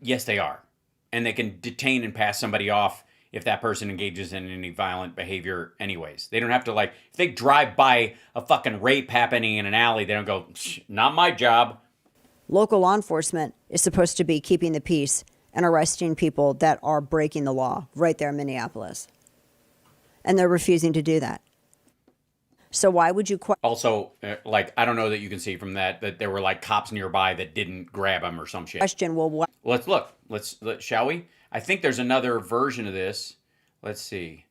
Yes, they are. And they can detain and pass somebody off if that person engages in any violent behavior anyways. They don't have to, like, if they drive by a fucking rape happening in an alley, they don't go, not my job. Local law enforcement is supposed to be keeping the peace and arresting people that are breaking the law right there in Minneapolis. And they're refusing to do that. So why would you... Also, like, I don't know that you can see from that there were, like, cops nearby that didn't grab him or some shit. Question, well, what... Let's look. Shall we? I think there's another version of this. Let's see.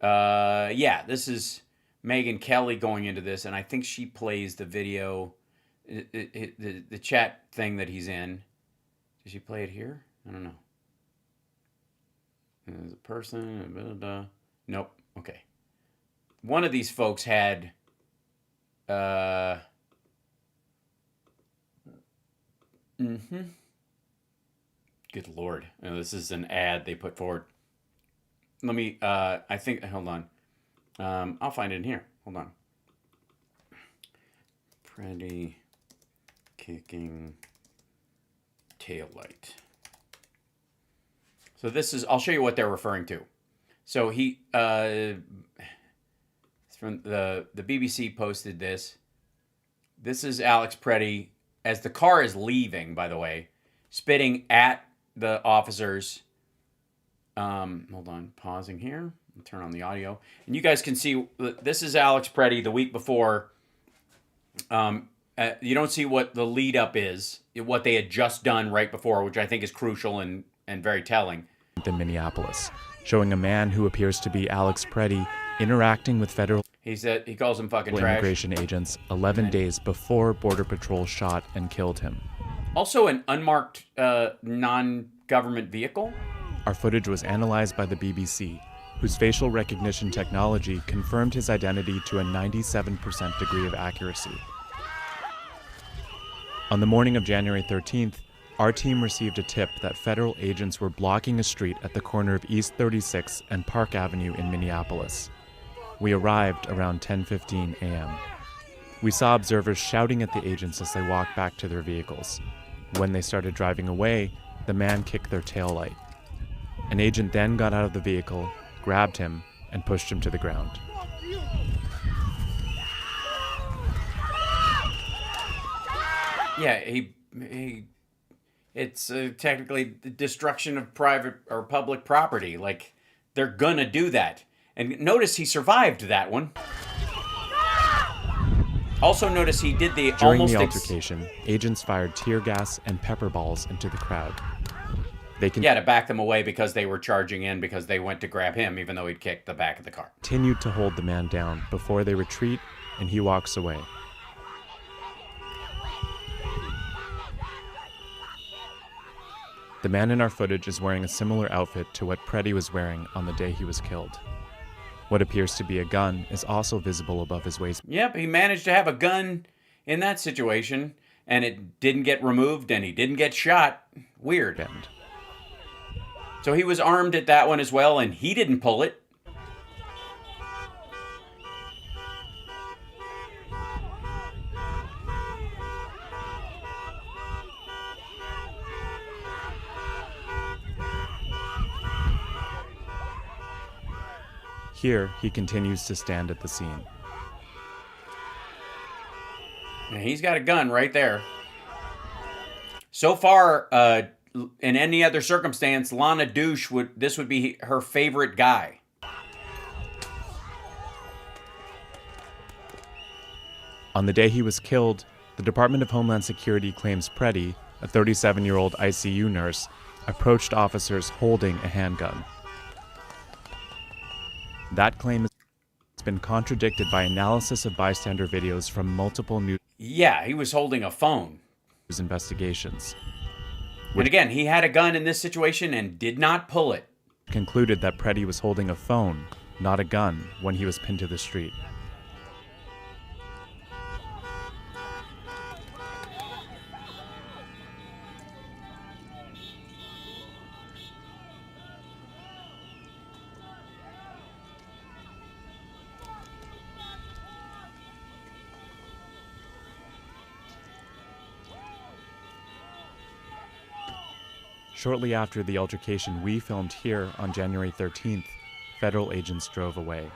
Yeah, this is Megyn Kelly going into this, and I think she plays the video, the chat thing that he's in. Did she play it here? I don't know. There's a person, blah, blah, blah. Nope. Okay. One of these folks had Good Lord. This is an ad they put forward. let me, I think, hold on. I'll find it in here. Hold on. Pretty kicking taillight. So this is, I'll show you what they're referring to. So he, it's from the BBC posted this. This is Alex Preddy as the car is leaving, by the way, spitting at the officers. Hold on, pausing here. I'll turn on the audio. And you guys can see, this is Alex Preddy the week before. You don't see what the lead up is, what they had just done right before, which I think is crucial and very telling. In Minneapolis, showing a man who appears to be Alex Preddy interacting with federal he calls him fucking trash. Immigration agents 11 days before Border Patrol shot and killed him. Also an unmarked non-government vehicle. Our footage was analyzed by the BBC, whose facial recognition technology confirmed his identity to a 97% degree of accuracy. On the morning of January 13th, our team received a tip that federal agents were blocking a street at the corner of East 36 and Park Avenue in Minneapolis. We arrived around 10:15 a.m. We saw observers shouting at the agents as they walked back to their vehicles. When they started driving away, the man kicked their taillight. An agent then got out of the vehicle, grabbed him, and pushed him to the ground. Yeah, it's technically the destruction of private or public property. Like, they're gonna do that. And notice he survived that one. Also notice he did the During the altercation, agents fired tear gas and pepper balls into the crowd. To back them away because they were charging in because they went to grab him even though he'd kicked the back of the car. Continued to hold the man down before they retreat and he walks away. The man in our footage is wearing a similar outfit to what Preddy was wearing on the day he was killed. What appears to be a gun is also visible above his waist. Yep, he managed to have a gun in that situation, and it didn't get removed, and he didn't get shot. Weird. So he was armed at that one as well, and he didn't pull it. Here, he continues to stand at the scene. And he's got a gun right there. So far, in any other circumstance, Lana Douche this would be her favorite guy. On the day he was killed, the Department of Homeland Security claims Preddy, a 37-year-old ICU nurse, approached officers holding a handgun. That claim has been contradicted by analysis of bystander videos from multiple news. Yeah, he was holding a phone. Investigations. And again, he had a gun in this situation and did not pull it. Concluded that Preddy was holding a phone, not a gun, when he was pinned to the street. Shortly after the altercation we filmed here on January 13th, federal agents drove away.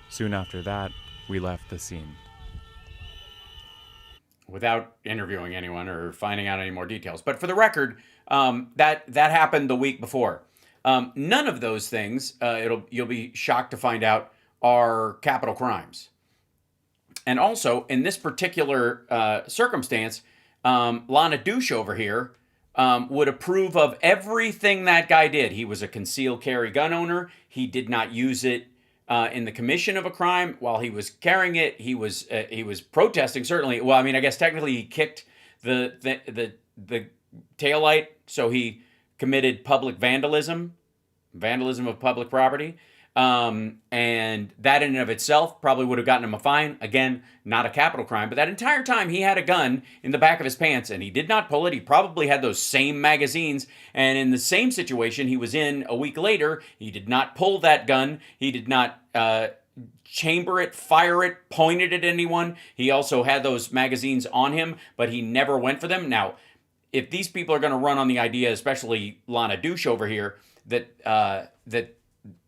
Soon after that, we left the scene. Without interviewing anyone or finding out any more details. But for the record, that happened the week before. None of those things, you'll be shocked to find out, are capital crimes. And also, in this particular circumstance, Lana Douche over here would approve of everything that guy did. He was a concealed carry gun owner. He did not use it in the commission of a crime. While he was carrying it, he was protesting, certainly. Well, I mean, I guess technically he kicked the taillight, so he committed public vandalism of public property. And that in and of itself probably would have gotten him a fine. Again, not a capital crime, but that entire time he had a gun in the back of his pants and he did not pull it. He probably had those same magazines. And in the same situation he was in a week later, he did not pull that gun. He did not chamber it, fire it, point it at anyone. He also had those magazines on him, but he never went for them. Now, if these people are going to run on the idea, especially Lana Douche over here, that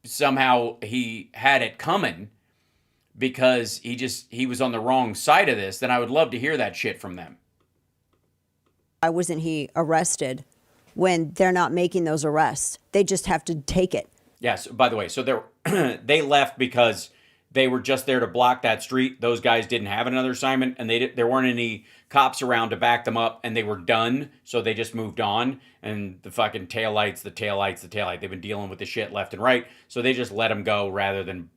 somehow he had it coming because he was on the wrong side of this, then I would love to hear that shit from them. Why wasn't he arrested when they're not making those arrests? They just have to take it. Yes, by the way, so they left because they were just there to block that street. Those guys didn't have another assignment, and there weren't any cops around to back them up, and they were done, so they just moved on. And the fucking taillights. They've been dealing with the shit left and right, so they just let him go rather than,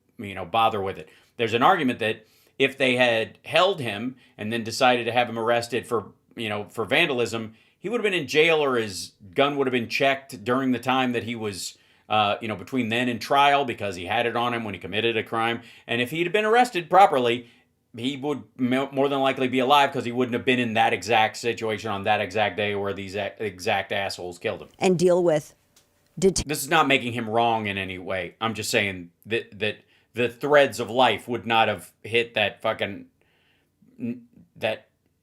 bother with it. There's an argument that if they had held him and then decided to have him arrested for vandalism, he would have been in jail or his gun would have been checked during the time that he was between then and trial because he had it on him when he committed a crime. And if he'd have been arrested properly, he would more than likely be alive because he wouldn't have been in that exact situation on that exact day where these exact assholes killed him. And deal with... This is not making him wrong in any way. I'm just saying that the threads of life would not have hit that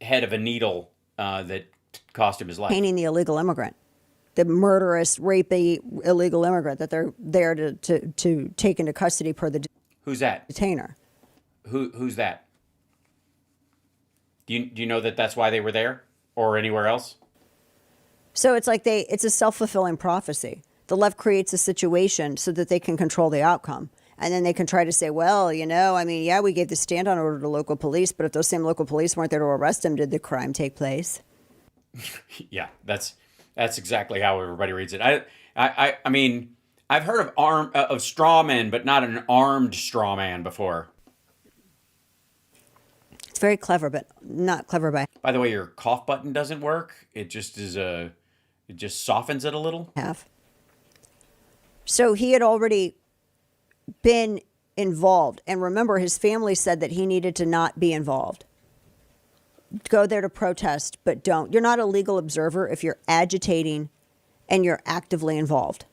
head of a needle that cost him his life. Painting the illegal immigrant. The murderous, rapey, illegal immigrant that they're there to take into custody per the Who's that? Detainer. Who's that? Do you know that that's why they were there or anywhere else? So it's like it's a self-fulfilling prophecy. The left creates a situation so that they can control the outcome. And then they can try to say, well, we gave the stand-on order to local police, but if those same local police weren't there to arrest him, did the crime take place? Yeah, that's exactly how everybody reads it. I mean, I've heard of straw men, but not an armed straw man before. It's very clever, but not clever by the way, your cough button doesn't work. It just it just softens it a little. So he had already been involved. And remember, his family said that he needed to not be involved. Go there to protest, but don't. You're not a legal observer if you're agitating and you're actively involved.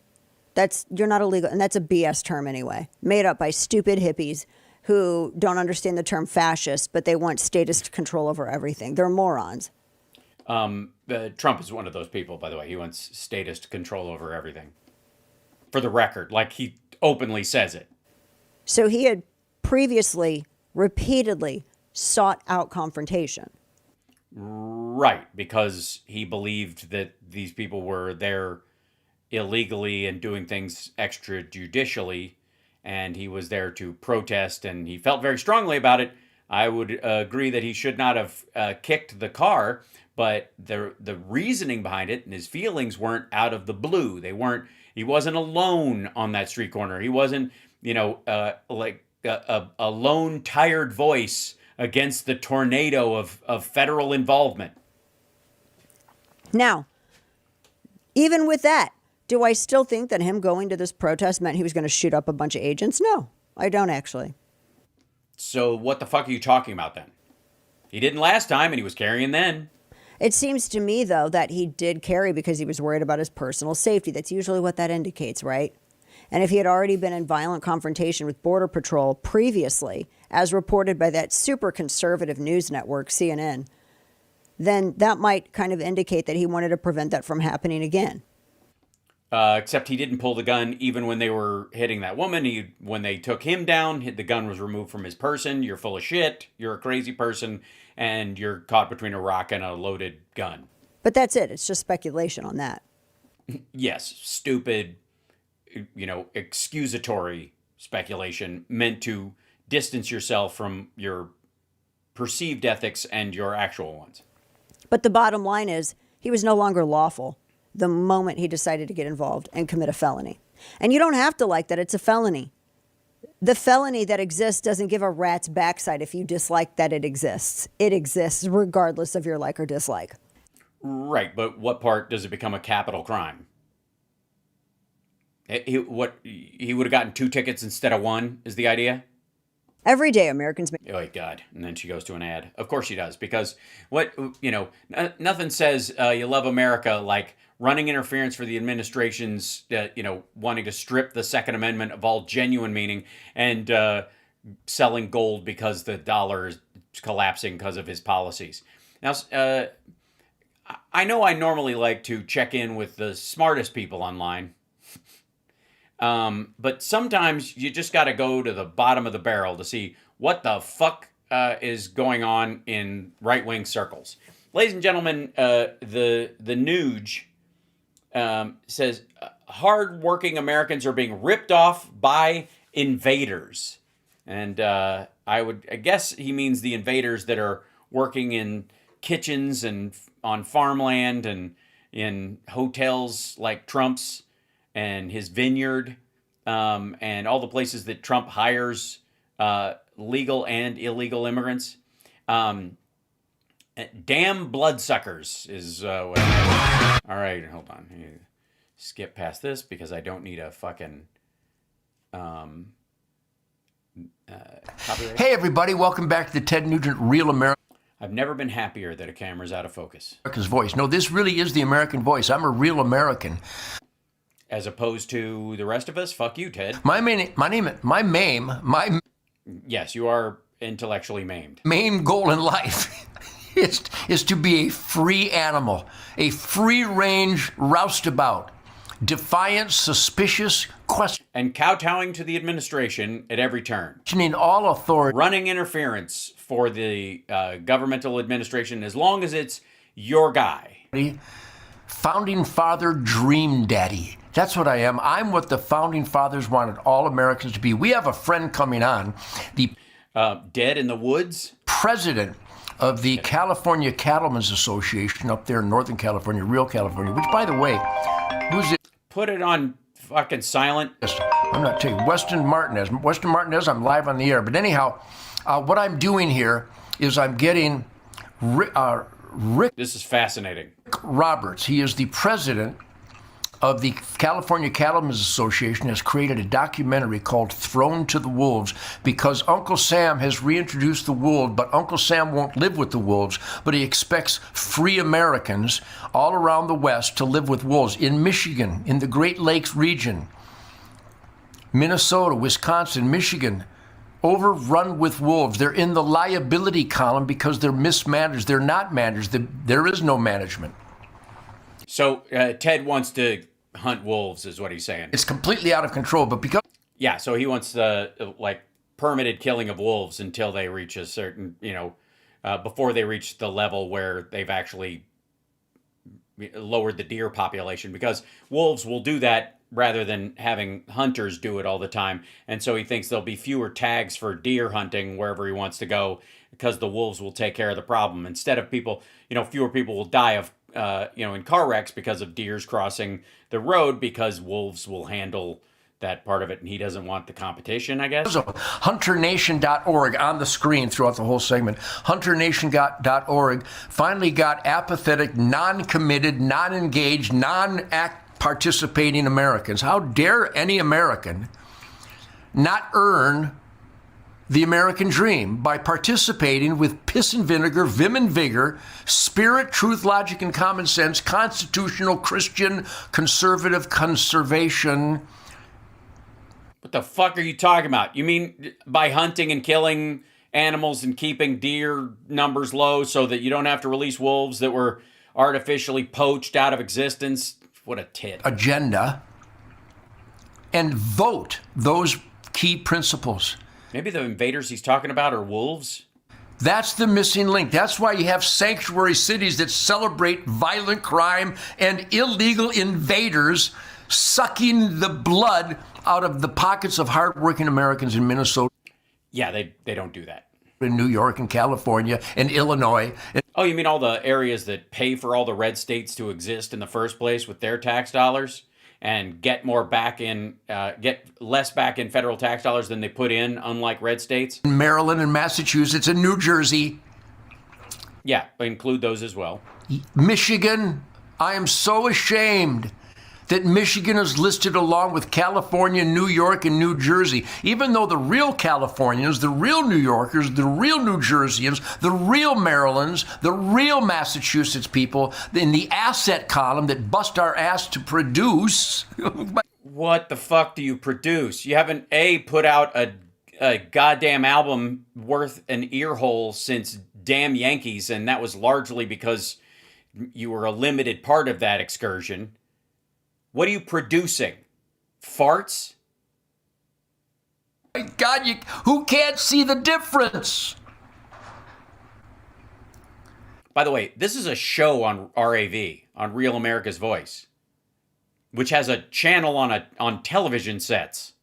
You're not illegal, and that's a BS term anyway, made up by stupid hippies who don't understand the term fascist, but they want statist control over everything. They're morons. Trump is one of those people, by the way. He wants statist control over everything. For the record, like he openly says it. So he had previously, repeatedly sought out confrontation. Right, because he believed that these people were there illegally and doing things extrajudicially, and he was there to protest, and he felt very strongly about it. I would agree that he should not have kicked the car, but the reasoning behind it and his feelings weren't out of the blue. He wasn't alone on that street corner. He wasn't, like a lone, tired voice against the tornado of federal involvement. Now, even with that, do I still think that him going to this protest meant he was going to shoot up a bunch of agents? No, I don't actually. So what the fuck are you talking about then? He didn't last time and he was carrying then. It seems to me, though, that he did carry because he was worried about his personal safety. That's usually what that indicates, right? And if he had already been in violent confrontation with Border Patrol previously, as reported by that super conservative news network, CNN, then that might kind of indicate that he wanted to prevent that from happening again. Except he didn't pull the gun even when they were hitting that woman. When they took him down, the gun was removed from his person. You're full of shit. You're a crazy person. And you're caught between a rock and a loaded gun. But that's it. It's just speculation on that. Yes. Stupid, excusatory speculation meant to distance yourself from your perceived ethics and your actual ones. But the bottom line is he was no longer lawful the moment he decided to get involved and commit a felony. And you don't have to like that. It's a felony. The felony that exists doesn't give a rat's backside if you dislike that it exists. It exists regardless of your like or dislike. Right, but what part does it become a capital crime? He would have gotten 2 tickets instead of 1 is the idea? Every day Americans make... Oh, God. And then she goes to an ad. Of course she does. Because nothing says you love America like running interference for the administration's, wanting to strip the Second Amendment of all genuine meaning and selling gold because the dollar is collapsing because of his policies. Now, I know I normally like to check in with the smartest people online. But sometimes you just got to go to the bottom of the barrel to see what the fuck is going on in right-wing circles. Ladies and gentlemen, the Nuge says hard-working Americans are being ripped off by invaders. And I guess he means the invaders that are working in kitchens and on farmland and in hotels like Trump's and his vineyard, and all the places that Trump hires legal and illegal immigrants. Damn bloodsuckers is what all right, hold on. Skip past this because I don't need a fucking copyright. Hey everybody, welcome back to the Ted Nugent Real America. I've never been happier that a camera's out of focus. America's voice. No, this really is the American voice. I'm a real American. As opposed to the rest of us? Fuck you, Ted. Yes, you are intellectually maimed. Main goal in life is to be a free animal, a free-range roustabout, defiant, suspicious, and kowtowing to the administration at every turn. Questioning all authority. Running interference for the governmental administration as long as it's your guy. Founding father dream daddy. That's what I am. I'm what the founding fathers wanted all Americans to be. We have a friend coming on, the dead in the woods president of the California Cattlemen's Association up there in Northern California, real California, which, by the way, who's it? Put it on fucking silent. I'm not telling you. Weston Martinez, I'm live on the air. But anyhow, what I'm doing here is I'm getting Rick. This is fascinating. Roberts. He is the president of the California Cattlemen's Association, has created a documentary called Thrown to the Wolves because Uncle Sam has reintroduced the wolf, but Uncle Sam won't live with the wolves, but he expects free Americans all around the West to live with wolves. In Michigan, in the Great Lakes region, Minnesota, Wisconsin, Michigan, overrun with wolves. They're in the liability column because they're mismanaged. They're not managed. There is no management. So Ted wants to hunt wolves is what he's saying. It's completely out of control, but because... Yeah, so he wants the, permitted killing of wolves until they reach a certain, before they reach the level where they've actually lowered the deer population, because wolves will do that rather than having hunters do it all the time. And so he thinks there'll be fewer tags for deer hunting wherever he wants to go because the wolves will take care of the problem. Instead of people, fewer people will die of in car wrecks because of deers crossing the road because wolves will handle that part of it, and he doesn't want the competition, I guess. HunterNation.org on the screen throughout the whole segment. HunterNation.org finally got apathetic, non-committed, non-engaged, non-act participating Americans. How dare any American not earn the American dream by participating with piss and vinegar, vim and vigor, spirit, truth, logic, and common sense, constitutional, Christian, conservative conservation. What the fuck are you talking about? You mean by hunting and killing animals and keeping deer numbers low so that you don't have to release wolves that were artificially poached out of existence? What a tit. Agenda. And vote those key principles. Maybe the invaders he's talking about are wolves? That's the missing link. That's why you have sanctuary cities that celebrate violent crime and illegal invaders sucking the blood out of the pockets of hardworking Americans in Minnesota. Yeah, they don't do that. In New York and California and Illinois. Oh, you mean all the areas that pay for all the red states to exist in the first place with their tax dollars? And get less back in federal tax dollars than they put in, unlike red states? In Maryland and Massachusetts and New Jersey. Yeah, include those as well. Michigan, I am so ashamed that Michigan is listed along with California, New York, and New Jersey, even though the real Californians, the real New Yorkers, the real New Jerseyans, the real Marylands, the real Massachusetts people in the asset column that bust our ass to produce. What the fuck do you produce? You haven't, put out a goddamn album worth an ear hole since Damn Yankees, and that was largely because you were a limited part of that excursion. What are you producing? Farts? My God, who can't see the difference? By the way, this is a show on RAV, on Real America's Voice, which has a channel on television sets.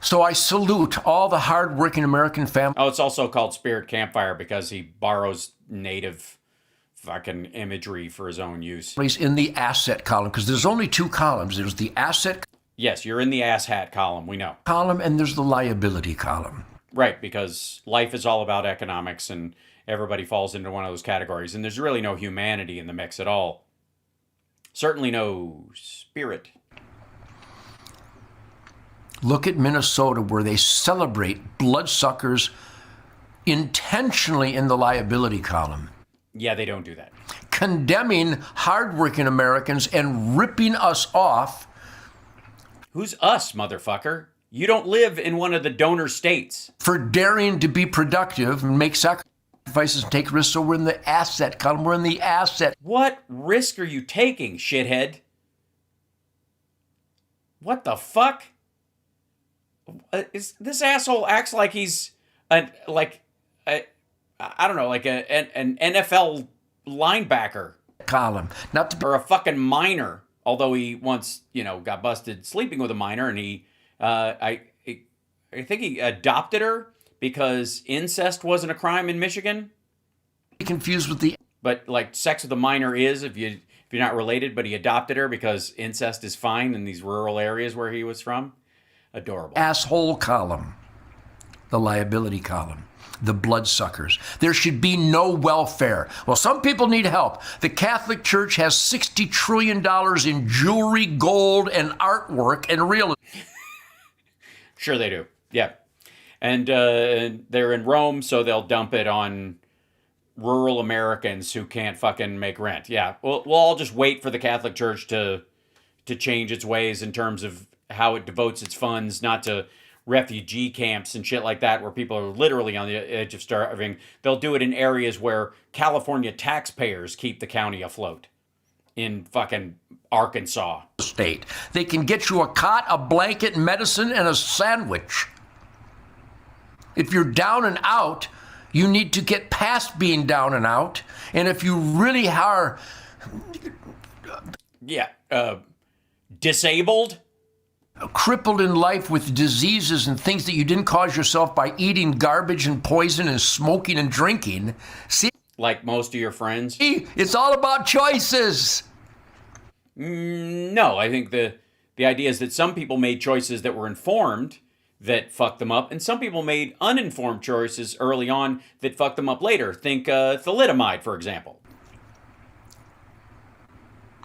So I salute all the hardworking American families. Oh, it's also called Spirit Campfire because he borrows native fucking imagery for his own use. In the asset column, because there's only two columns. There's the asset. Yes, you're in the asshat column, we know. Column, and there's the liability column. Right, because life is all about economics and everybody falls into one of those categories. And there's really no humanity in the mix at all. Certainly no spirit. Look at Minnesota, where they celebrate bloodsuckers intentionally in the liability column. Yeah, they don't do that. Condemning hardworking Americans and ripping us off. Who's us, motherfucker? You don't live in one of the donor states. For daring to be productive and make sacrifices and take risks. So we're in the asset column. We're in the asset. What risk are you taking, shithead? What the fuck? This asshole acts like he's an NFL linebacker column, or a fucking minor. Although he once, got busted sleeping with a minor, and I think he adopted her because incest wasn't a crime in Michigan. Confused with but like sex with a minor is if you're not related, but he adopted her because incest is fine in these rural areas where he was from. Adorable. Asshole column, the liability column, the bloodsuckers. There should be no welfare. Well, some people need help. The Catholic Church has $60 trillion in jewelry, gold, and artwork and real estate. Sure they do. Yeah. And they're in Rome, so they'll dump it on rural Americans who can't fucking make rent. Yeah. We'll all just wait for the Catholic Church to change its ways in terms of how it devotes its funds not to refugee camps and shit like that where people are literally on the edge of starving. They'll do it in areas where California taxpayers keep the county afloat. In fucking Arkansas. State. They can get you a cot, a blanket, medicine, and a sandwich. If you're down and out, you need to get past being down and out. And if you really are... disabled? Crippled in life with diseases and things that you didn't cause yourself by eating garbage and poison and smoking and drinking. See, like most of your friends? It's all about choices. No, I think the idea is that some people made choices that were informed that fucked them up, and some people made uninformed choices early on that fucked them up later. Think thalidomide, for example.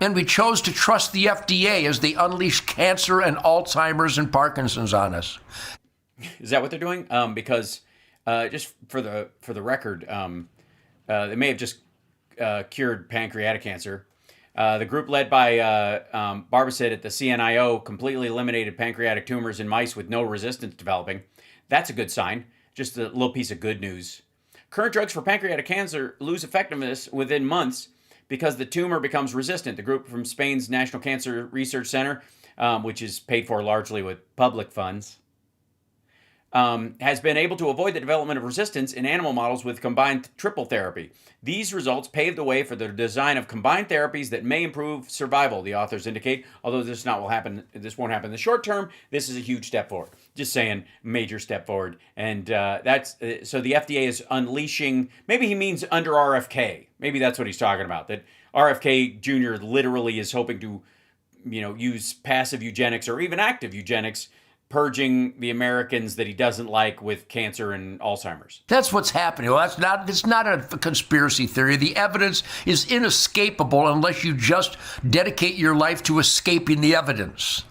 And we chose to trust the FDA as they unleash cancer and Alzheimer's and Parkinson's on us. Is that what they're doing? Because just for the record, they may have just cured pancreatic cancer. The group led by Barbacid at the CNIO completely eliminated pancreatic tumors in mice with no resistance developing. That's a good sign. Just a little piece of good news. Current drugs for pancreatic cancer lose effectiveness within months because the tumor becomes resistant. The group from Spain's National Cancer Research Center, which is paid for largely with public funds, has been able to avoid the development of resistance in animal models with combined triple therapy. These results pave the way for the design of combined therapies that may improve survival, the authors indicate. Although this won't happen in the short term, this is a huge step forward. Just saying, major step forward. And that's so the FDA is unleashing, maybe he means under RFK. Maybe that's what he's talking about, that RFK Jr. literally is hoping to, use passive eugenics or even active eugenics, purging the Americans that he doesn't like with cancer and Alzheimer's. That's what's happening. Well, it's not a conspiracy theory. The evidence is inescapable unless you just dedicate your life to escaping the evidence.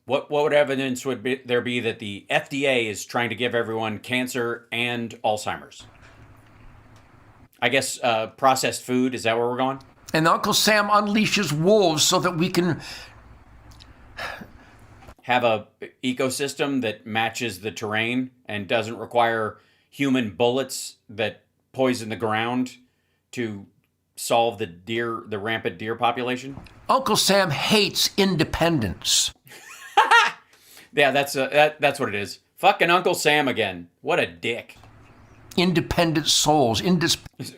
What evidence would there be that the FDA is trying to give everyone cancer and Alzheimer's? I guess processed food, is that where we're going? And Uncle Sam unleashes wolves so that we can have a ecosystem that matches the terrain and doesn't require human bullets that poison the ground to solve the rampant deer population. Uncle Sam hates independence. Yeah, that's what it is. Fucking Uncle Sam again. What a dick. Independent souls.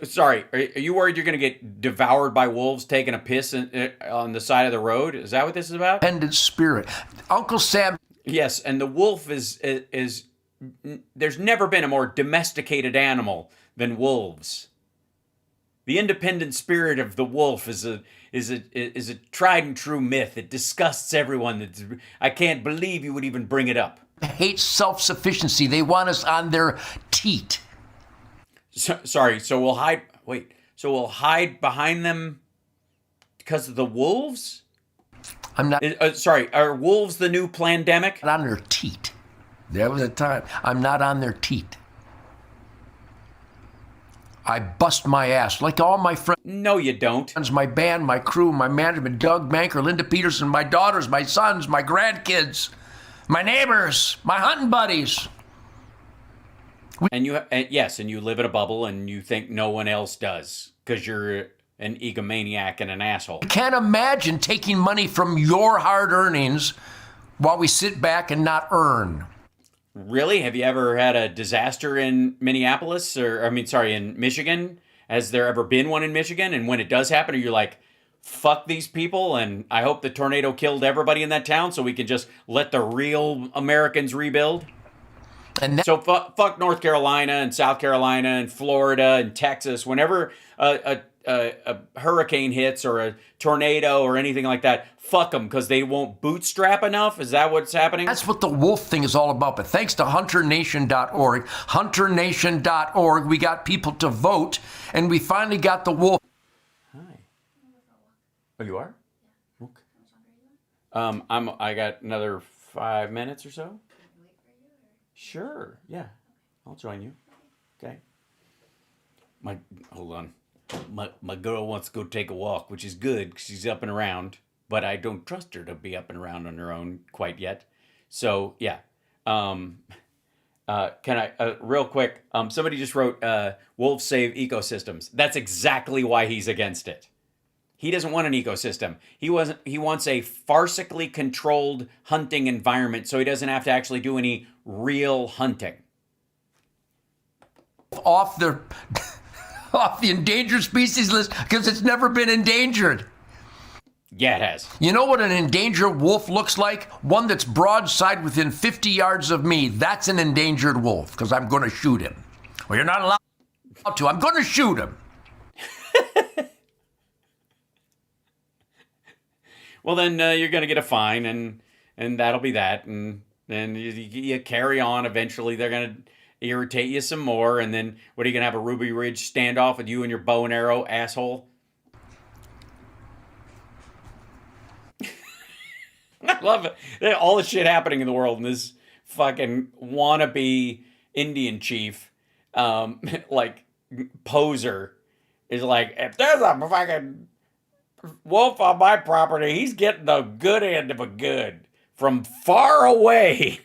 Sorry, are you worried you're going to get devoured by wolves taking a piss on the side of the road? Is that what this is about? Independent spirit. Uncle Sam. Yes, and the wolf is there's never been a more domesticated animal than wolves. The independent spirit of the wolf is a tried and true myth. It disgusts everyone. I can't believe you would even bring it up. Hate self-sufficiency. They want us on their teat. Sorry, so we'll hide. Wait, so we'll hide behind them because of the wolves? I'm not. Sorry, are wolves the new plandemic? On their teat. There was a time. I'm not on their teat. I bust my ass like all my friends. No, you don't. My band, my crew, my management, Doug Manker, Linda Peterson, my daughters, my sons, my grandkids, my neighbors, my hunting buddies. And you live in a bubble and you think no one else does because you're an egomaniac and an asshole. I can't imagine taking money from your hard earnings while we sit back and not earn. Really? Have you ever had a disaster in Minneapolis in Michigan? Has there ever been one in Michigan? And when it does happen, are you like, fuck these people and I hope the tornado killed everybody in that town so we can just let the real Americans rebuild? So fuck North Carolina and South Carolina and Florida and Texas. Whenever a hurricane hits or a tornado or anything like that, fuck them because they won't bootstrap enough. Is that what's happening? That's what the wolf thing is all about. But thanks to HunterNation.org, HunterNation.org, we got people to vote and we finally got the wolf. Hi. Oh, you are? Okay. I got another 5 minutes or so. Sure, yeah, I'll join you. Okay. Hold on. My girl wants to go take a walk, which is good because she's up and around, but I don't trust her to be up and around on her own quite yet. So yeah. Can I real quick? Somebody just wrote, "Wolves save ecosystems." That's exactly why he's against it. He doesn't want an ecosystem. He wants a farcically controlled hunting environment so he doesn't have to actually do any real hunting. Off the endangered species list because it's never been endangered. Yeah, it has. You know what an endangered wolf looks like? One that's broadside within 50 yards of me. That's an endangered wolf because I'm going to shoot him. Well, you're not allowed to. I'm going to shoot him. Well, then you're going to get a fine, and that'll be that. And then you carry on. Eventually, they're going to irritate you some more. And then what are you going to have, a Ruby Ridge standoff with you and your bow and arrow, asshole? I love it. All the shit happening in the world. And this fucking wannabe Indian chief, like, poser, is like, if there's a fucking wolf on my property, he's getting the good end of a good from far away.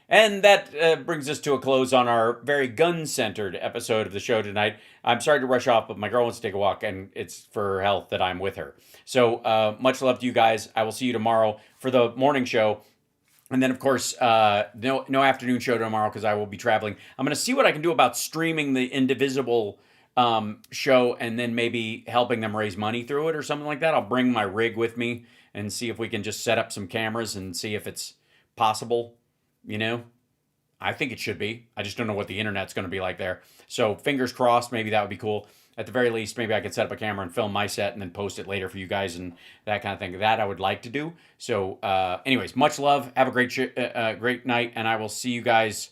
And that brings us to a close on our very gun-centered episode of the show tonight. I'm sorry to rush off, but my girl wants to take a walk, and it's for her health that I'm with her. So much love to you guys. I will see you tomorrow for the morning show. And then, of course, no afternoon show tomorrow because I will be traveling. I'm going to see what I can do about streaming the Indivisible show and then maybe helping them raise money through it or something like that. I'll bring my rig with me and see if we can just set up some cameras and see if it's possible. You know, I think it should be. I just don't know what the internet's going to be like there. So fingers crossed, maybe that would be cool. at the very least, maybe I could set up a camera and film my set and then post it later for you guys and that kind of thing. That I would like to do. So, anyways, much love. Have a great night, and I will see you guys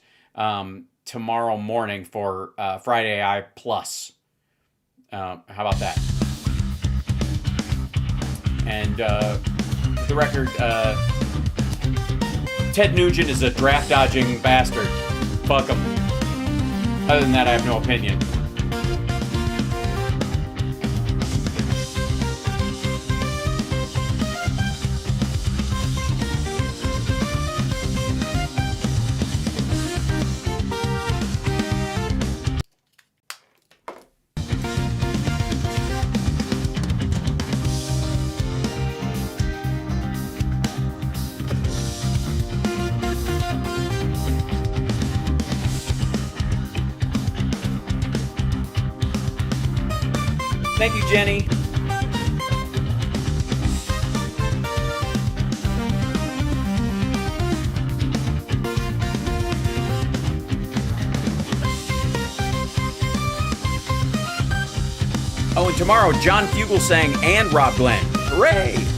tomorrow morning for Friday AI Plus. How about that? And the record, Ted Nugent is a draft-dodging bastard. Fuck him. Other than that, I have no opinion. Thank you, Jenny. Oh, and tomorrow, John Fugelsang and Rob Glenn. Hooray!